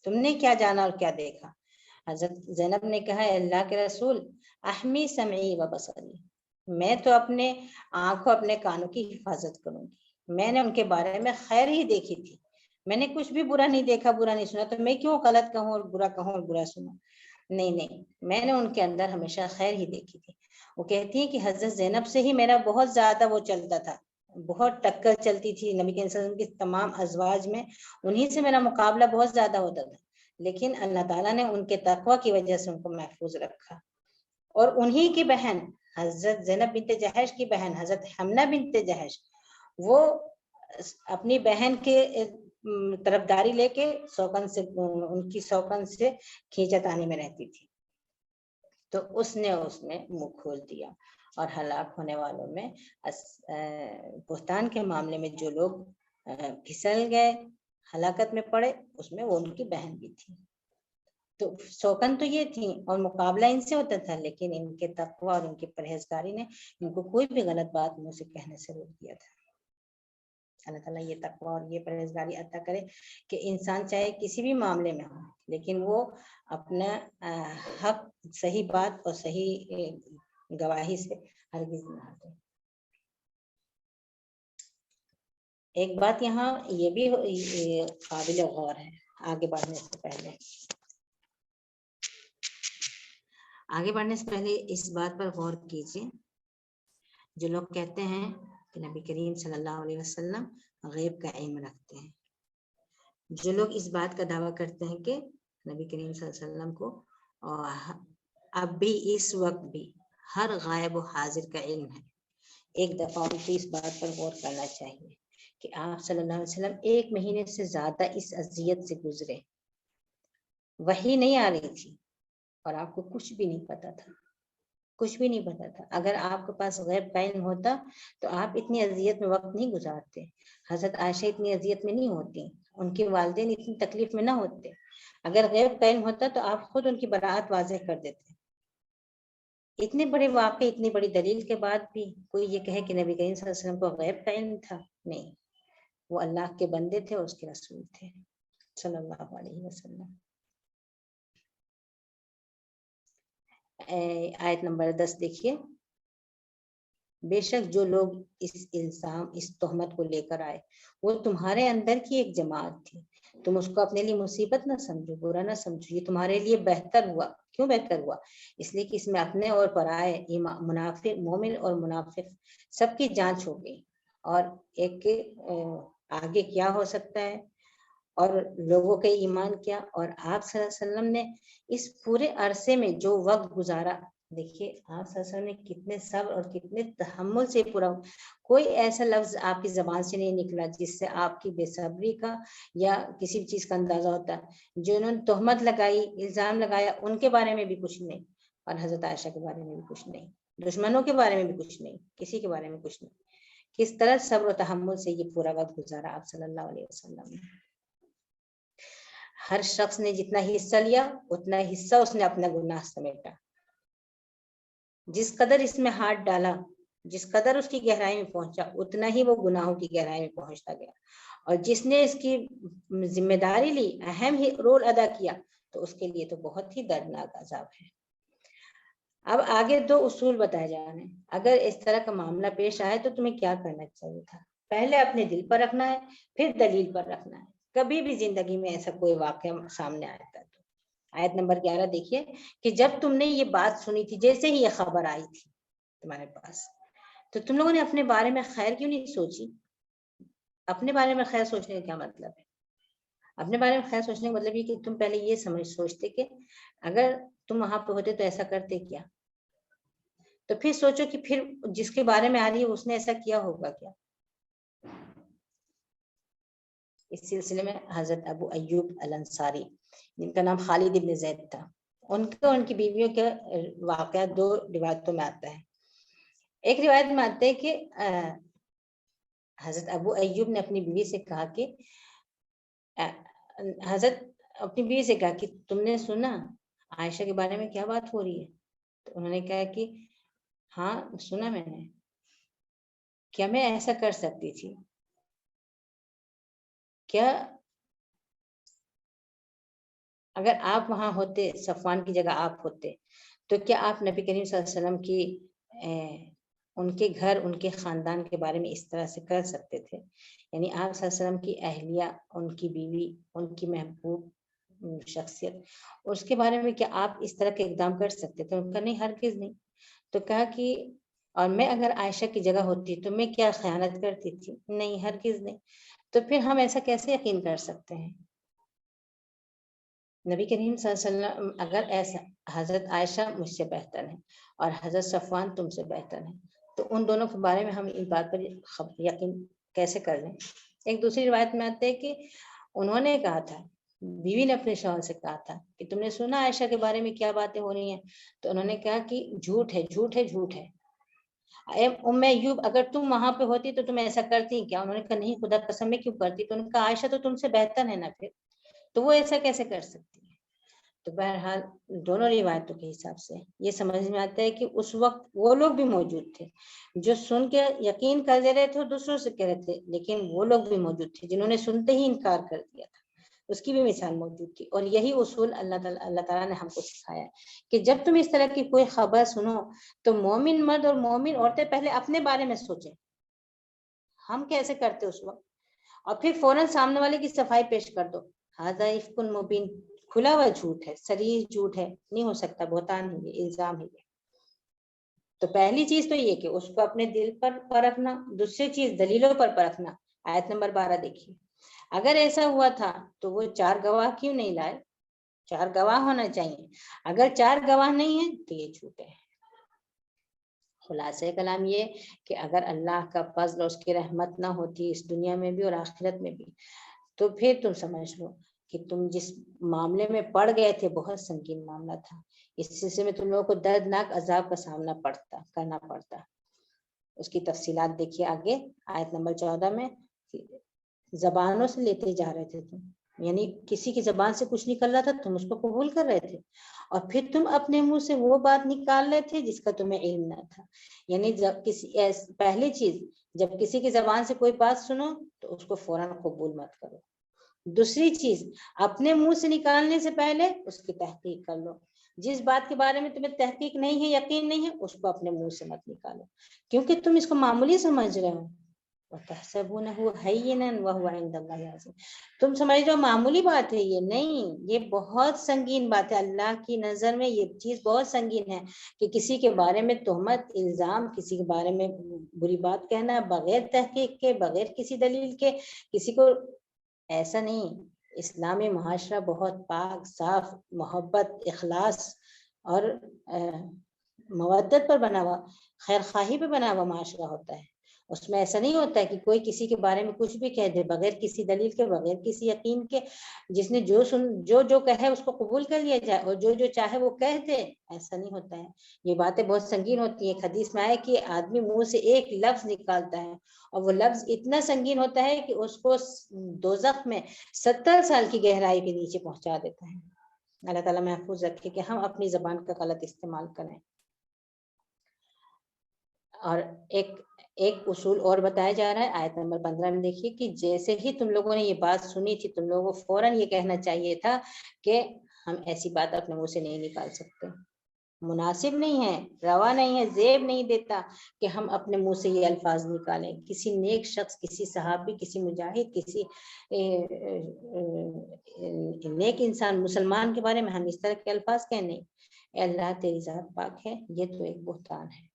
تم نے کیا جانا اور کیا دیکھا؟ حضرت زینب نے کہا اللہ کے رسول، احمی سمعی و بصری، میں تو اپنے آنکھوں اپنے کانوں کی حفاظت کروں گی، میں نے ان کے بارے میں خیر ہی دیکھی تھی، میں نے کچھ بھی برا نہیں دیکھا، برا نہیں سنا، تو میں کیوں غلط کہوں اور برا سنوں؟ نہیں، میں نے ان کے اندر ہمیشہ خیر ہی دیکھی تھی۔ وہ کہتی ہیں کہ حضرت زینب سے ہی میرا بہت زیادہ وہ چلتا تھا، بہت ٹکر چلتی تھی نبی کے صلی اللہ علیہ وسلم کی تمام ازواج میں، انہی سے میرا مقابلہ بہت زیادہ ہوتا تھا، لیکن اللہ تعالیٰ نے ان کے تقوی کی وجہ سے ان کو محفوظ رکھا۔ اور انہی کی بہن حضرت زینب بنت جہش کی بہن حضرت حمنہ بنت جہش، وہ اپنی بہن کے طرفداری لے کے ان کی سوکن سے کھینچتانی میں رہتی تھی، تو اس نے اس میں منہ کھول دیا، اور ہلاک ہونے والوں میں بہتان کے معاملے میں جو لوگ پھسل گئے، ہلاکت میں پڑے، اس میں وہ ان کی بہن بھی تھی۔ تو سوکن تو یہ تھی اور مقابلہ ان سے ہوتا تھا، لیکن ان کے تقوی اور ان کی پرہیزگاری نے ان کو کوئی بھی غلط بات منہ سے کہنے سے روک دیا تھا۔ اللہ تعالیٰ یہ تقوی اور یہ پرہیزگاری عطا کرے کہ انسان چاہے کسی بھی معاملے میں ہو، لیکن وہ اپنا حق، صحیح بات اور صحیح گواہی سے ہرگز نہ ہٹے۔ ایک بات یہاں یہ بھی قابل غور ہے، آگے بڑھنے سے پہلے اس بات پر غور کیجیے، جو لوگ کہتے ہیں کہ نبی کریم صلی اللہ علیہ وسلم غیب کا علم رکھتے ہیں، جو لوگ اس بات کا دعویٰ کرتے ہیں کہ نبی کریم صلی اللہ علیہ وسلم کو اب بھی اس وقت بھی ہر غائب و حاضر کا علم ہے، ایک دفعہ ان کو اس بات پر غور کرنا چاہیے کہ آپ صلی اللہ علیہ وسلم 1 مہینے سے زیادہ اس اذیت سے گزرے، وحی نہیں آ رہی تھی اور آپ کو کچھ بھی نہیں پتا تھا، کچھ بھی نہیں پتا تھا۔ اگر آپ کے پاس غیب کا علم ہوتا تو آپ اتنی اذیت میں وقت نہیں گزارتے، حضرت عائشہ اتنی اذیت میں نہیں ہوتی، ان کے والدین اتنی تکلیف میں نہ ہوتے۔ اگر غیب کا علم ہوتا تو آپ خود ان کی براءت واضح کر دیتے۔ اتنے بڑے واقعے، اتنی بڑی دلیل کے بعد بھی کوئی یہ کہے کہ نبی کریم صلی اللہ علیہ وسلم کو غیب کا علم تھا؟ نہیں، وہ اللہ کے بندے تھے، اس کے رسول تھے صلی اللہ علیہ وسلم۔ آیت نمبر 10 دیکھیے، بے شک جو لوگ اس تہمت کو لے کر آئے وہ تمہارے اندر کی ایک جماعت تھی، تم اس کو اپنے لیے مصیبت نہ سمجھو، برا نہ سمجھو، یہ تمہارے لیے بہتر ہوا۔ کیوں بہتر ہوا؟ اس لیے کہ اس میں اپنے اور پرائے، منافق، مومن اور منافق سب کی جانچ ہو گئی، اور ایک کے آگے کیا ہو سکتا ہے اور لوگوں کے ایمان کیا۔ اور آپ صلی اللہ علیہ وسلم نے اس پورے عرصے میں جو وقت گزارا، دیکھیے آپ صلی اللہ علیہ وسلم نے کتنے صبر اور کتنے تحمل سے پورا، کوئی ایسا لفظ آپ کی زبان سے نہیں نکلا جس سے آپ کی بے صبری کا یا کسی بھی چیز کا اندازہ ہوتا ہے۔ جو انہوں نے تہمت لگائی، الزام لگایا، ان کے بارے میں بھی کچھ نہیں، اور حضرت عائشہ کے بارے میں بھی کچھ نہیں، دشمنوں کے بارے میں بھی کچھ نہیں، کسی کے بارے میں کچھ نہیں۔ کس طرح صبر و تحمل سے یہ پورا وقت گزارا آپ صلی اللہ علیہ وسلم نے۔ ہر شخص نے جتنا حصہ لیا اتنا حصہ اس نے اپنا گناہ سمیٹا، جس قدر اس میں ہاتھ ڈالا، جس قدر اس کی گہرائی میں پہنچا، اتنا ہی وہ گناہوں کی گہرائی میں پہنچتا گیا، اور جس نے اس کی ذمہ داری لی، اہم ہی رول ادا کیا، تو اس کے لیے تو بہت ہی دردناک عذاب ہے۔ اب آگے 2 اصول بتائے جا رہے ہیں، اگر اس طرح کا معاملہ پیش آئے تو تمہیں کیا کرنا چاہیے تھا؟ پہلے اپنے دل پر رکھنا ہے، پھر دلیل پر رکھنا ہے۔ کبھی بھی زندگی میں ایسا کوئی واقعہ سامنے آیا تھا تو آیت نمبر 11 دیکھیے کہ جب تم نے یہ بات سنی تھی، جیسے ہی یہ خبر آئی تھی تمہارے پاس، تو تم لوگوں نے اپنے بارے میں خیر کیوں نہیں سوچی؟ اپنے بارے میں خیر سوچنے کا کیا مطلب ہے؟ اپنے بارے میں خیر سوچنے کا مطلب یہ کہ تم پہلے یہ سوچتے کہ اگر تم وہاں پہ ہوتے تو ایسا کرتے کیا، تو پھر سوچو کہ پھر جس کے بارے میں آ رہی ہے اس نے ایسا کیا ہوگا کیا۔ اس سلسلے میں حضرت ابو ایوب الانصاری، جن کا نام خالد ابن زید تھا، ان کی بیویوں کے واقعات 2 روایتوں میں آتا ہے۔ ایک روایت میں آتا ہے کہ حضرت ابو ایوب نے اپنی بیوی سے کہا کہ تم نے سنا عائشہ کے بارے میں کیا بات ہو رہی ہے؟ تو انہوں نے کہا کہ ہاں سنا میں نے، کیا میں ایسا کر سکتی تھی؟ کیا اگر آپ وہاں ہوتے، صفوان کی جگہ آپ ہوتے، تو کیا آپ نبی کریم صلی اللہ علیہ وسلم کی ان کے گھر، ان کے خاندان کے بارے میں اس طرح سے کر سکتے تھے؟ یعنی آپ صلی اللہ علیہ وسلم کی اہلیہ، ان کی بیوی، ان کی محبوب شخصیت، اس کے بارے میں کیا آپ اس طرح کے اقدام کر سکتے تھے؟ ان کا نہیں، ہرگز نہیں۔ تو کہا کہ اور میں اگر عائشہ کی جگہ ہوتی تو میں کیا خیانت کرتی تھی؟ نہیں، ہرگز نہیں۔ تو پھر ہم ایسا کیسے یقین کر سکتے ہیں؟ نبی کریم صلی اللہ علیہ وسلم اگر ایسا، حضرت عائشہ مجھ سے بہتر ہے اور حضرت صفوان تم سے بہتر ہے، تو ان دونوں کے بارے میں ہم اس بات پر یقین کیسے کر لیں؟ ایک دوسری روایت میں آتے ہیں کہ انہوں نے کہا تھا، بیوی نے اپنے شوہر سے کہا تھا کہ تم نے سنا عائشہ کے بارے میں کیا باتیں ہو رہی ہیں؟ تو انہوں نے کہا کہ جھوٹ ہے جھوٹ ہے جھوٹ ہے. ام ایوب اگر تم وہاں پہ ہوتی تو تم ایسا کرتی کیا؟ انہوں نے کہا نہیں خدا قسم میں کیوں کرتی. تو انہوں نے کہا عائشہ تو تم سے بہتر ہے نا، پھر تو وہ ایسا کیسے کر سکتی ہے؟ تو بہرحال دونوں روایتوں کے حساب سے یہ سمجھ میں آتا ہے کہ اس وقت وہ لوگ بھی موجود تھے جو سن کے یقین کر دے رہے تھے اور دوسروں سے کہہ رہے تھے، لیکن وہ لوگ بھی موجود تھے جنہوں نے سنتے ہی انکار کر دیا تھا. اس کی بھی مثال موجود تھی. اور یہی اصول اللہ تعالیٰ نے ہم کو سکھایا کہ جب تم اس طرح کی کوئی خبر سنو تو مومن مرد اور مومن عورتیں پہلے اپنے بارے میں سوچیں ہم کیسے کرتے اس وقت، اور پھر فوراً سامنے والے کی صفائی پیش کر دو. ھذا افک مبین، کھلا ہوا جھوٹ ہے، صریح جھوٹ ہے، نہیں ہو سکتا، بہتان ہے، یہ الزام ہے. تو پہلی چیز تو یہ کہ اس کو اپنے دل پر پرکھنا، دوسری چیز دلیلوں پر پرکھنا. آیت نمبر 12 دیکھیے. اگر ایسا ہوا تھا تو وہ 4 گواہ کیوں نہیں لائے؟ 4 گواہ ہونا چاہیے. اگر 4 گواہ نہیں ہیں تو یہ جھوٹے ہیں. خلاصہ کلام یہ کہ اگر اللہ کا فضل اور اس کی رحمت نہ ہوتی اس دنیا میں بھی اور آخرت میں بھی، تو پھر تم سمجھ لو کہ تم جس معاملے میں پڑ گئے تھے بہت سنگین معاملہ تھا. اس سلسلے میں تم لوگوں کو دردناک عذاب کا سامنا کرنا پڑتا. اس کی تفصیلات دیکھیے آگے آیت نمبر 14 میں. زبانوں سے لیتے جا رہے تھے تم، یعنی کسی کی زبان سے کچھ نکل رہا تھا تم اس کو قبول کر رہے تھے، اور پھر تم اپنے منہ سے وہ بات نکال رہے تھے جس کا تمہیں علم نہ تھا. یعنی جب پہلی چیز جب کسی کی زبان سے کوئی بات سنو تو اس کو فوراً قبول مت کرو. دوسری چیز اپنے منہ سے نکالنے سے پہلے اس کی تحقیق کر لو. جس بات کے بارے میں تمہیں تحقیق نہیں ہے، یقین نہیں ہے، اس کو اپنے منہ سے مت نکالو، کیونکہ تم اس کو معمولی سمجھ رہے ہو. وَتَحْسَبُونَهُ هَيِّنًا وَهُوَ عِندَ اللَّهِ عَظِيمٌ، تم سمجھ رہے ہو معمولی بات ہے. یہ نہیں، یہ بہت سنگین بات ہے. اللہ کی نظر میں یہ چیز بہت سنگین ہے کہ کسی کے بارے میں تہمت، الزام، کسی کے بارے میں بری بات کہنا بغیر تحقیق کے، بغیر کسی دلیل کے کسی کو. ایسا نہیں. اسلامی معاشرہ بہت پاک صاف، محبت، اخلاص اور مودت پر بنا ہوا، خیر خواہی پہ بنا ہوا معاشرہ ہوتا ہے. اس میں ایسا نہیں ہوتا ہے کہ کوئی کسی کے بارے میں کچھ بھی کہہ دے بغیر کسی دلیل کے، بغیر کسی یقین کے. جس نے جو کہے اس کو قبول کر لیا جائے اور جو چاہے وہ کہہ دے. ایسا نہیں ہوتا ہے. یہ باتیں بہت سنگین ہوتی ہیں. حدیث میں آئے کہ آدمی منہ سے ایک لفظ نکالتا ہے اور وہ لفظ اتنا سنگین ہوتا ہے کہ اس کو دوزخ میں 70 سال کی گہرائی کے نیچے پہنچا دیتا ہے. اللہ تعالیٰ محفوظ رکھے کہ ہم اپنی زبان کا غلط استعمال کریں. اور ایک اصول اور بتایا جا رہا ہے آیت نمبر 15 میں دیکھیے کہ جیسے ہی تم لوگوں نے یہ بات سنی تھی تم لوگوں کو فوراً یہ کہنا چاہیے تھا کہ ہم ایسی بات اپنے منہ سے نہیں نکال سکتے. مناسب نہیں ہے، روا نہیں ہے، زیب نہیں دیتا کہ ہم اپنے منہ سے یہ الفاظ نکالیں. کسی نیک شخص، کسی صحابی، کسی مجاہد، کسی نیک انسان مسلمان کے بارے میں ہم اس طرح کے الفاظ کہیں نہیں. اے اللہ تیری ذات پاک ہے، یہ تو ایک بہتان ہے.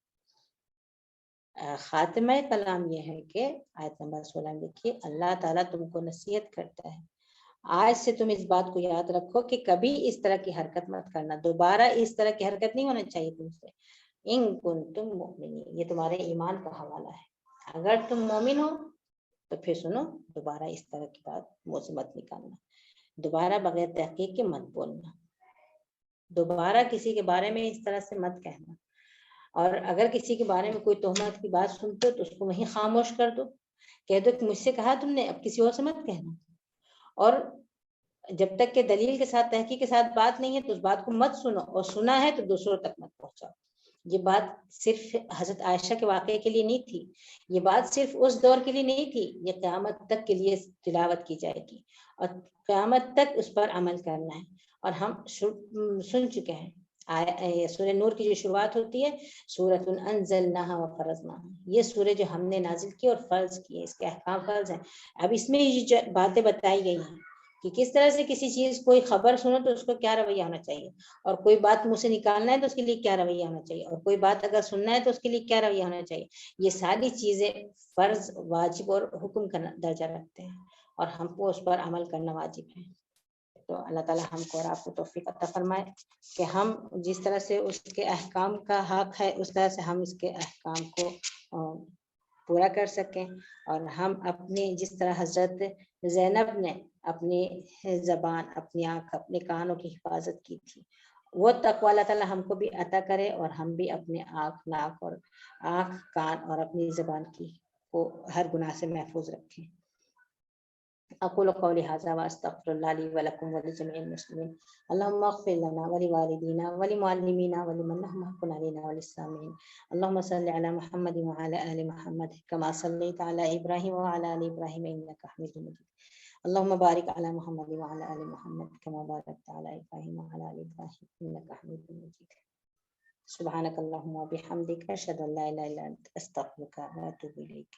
خاتمہ کلام یہ ہے کہ آیت نمبر 16 میں دیکھیے اللہ تعالیٰ تم کو نصیحت کرتا ہے آج سے تم اس بات کو یاد رکھو کہ کبھی اس طرح کی حرکت مت کرنا. دوبارہ اس طرح کی حرکت نہیں ہونا چاہیے تم سے. ان کنتم مؤمنین، یہ تمہارے ایمان کا حوالہ ہے. اگر تم مومن ہو تو پھر سنو، دوبارہ اس طرح کی بات منہ سے مت نکالنا، دوبارہ بغیر تحقیق کے مت بولنا، دوبارہ کسی کے بارے میں اس طرح سے مت کہنا. اور اگر کسی کے بارے میں کوئی تہمت کی بات سنتے تو اس کو وہیں خاموش کر دو. کہہ دو کہ مجھ سے کہا تم نے، اب کسی اور سے مت کہنا. اور جب تک کہ دلیل کے ساتھ، تحقیق کے ساتھ بات نہیں ہے تو اس بات کو مت سنو، اور سنا ہے تو دوسروں تک مت پہنچاؤ. یہ بات صرف حضرت عائشہ کے واقعے کے لیے نہیں تھی، یہ بات صرف اس دور کے لیے نہیں تھی، یہ قیامت تک کے لیے تلاوت کی جائے گی اور قیامت تک اس پر عمل کرنا ہے. اور ہم سن چکے ہیں سورہ نور کی جو شروعات ہوتی ہے سورۃ انزلناها وفرضناها، یہ سورہ جو ہم نے نازل کی اور فرض کی، اس کے احکام فرض ہیں. اب اس میں یہ باتیں بتائی گئی ہیں کہ کس طرح سے کسی چیز کوئی خبر سنو تو اس کو کیا رویہ ہونا چاہیے، اور کوئی بات منہ سے نکالنا ہے تو اس کے لیے کیا رویہ ہونا چاہیے، اور کوئی بات اگر سننا ہے تو اس کے لیے کیا رویہ ہونا چاہیے. یہ ساری چیزیں فرض، واجب اور حکم کا درجہ رکھتے ہیں اور ہم کو اس پر عمل کرنا واجب ہے. تو اللہ تعالیٰ ہم کو اور آپ کو توفیق عطا فرمائے کہ ہم جس طرح سے اس کے احکام کا حق ہے اس طرح سے ہم اس کے احکام کو پورا کر سکیں، اور ہم اپنی جس طرح حضرت زینب نے اپنی زبان، اپنی آنکھ، اپنے کانوں کی حفاظت کی تھی. وہ تقوی اللہ تعالیٰ ہم کو بھی عطا کرے اور ہم بھی اپنے آنکھ کان اور اپنی زبان کی کو ہر گناہ سے محفوظ رکھیں. اقول قولی هذا واستغفر الله لي ولكم ولجميع المسلمين. اللهم اغفر لنا ولوالدينا ولمعلمينا ولمن لهم حق علينا وللسامعين. اللهم صل على محمد وعلى ال محمد كما صليت على ابراهيم وعلى ال ابراهيم انك حميد مجيد. اللهم بارك على محمد وعلى ال محمد كما باركت على ابراهيم وعلى ال ابراهيم انك حميد مجيد. سبحانك اللهم وبحمدك اشهد ان لا اله الا انت استغفرك واتوب اليك.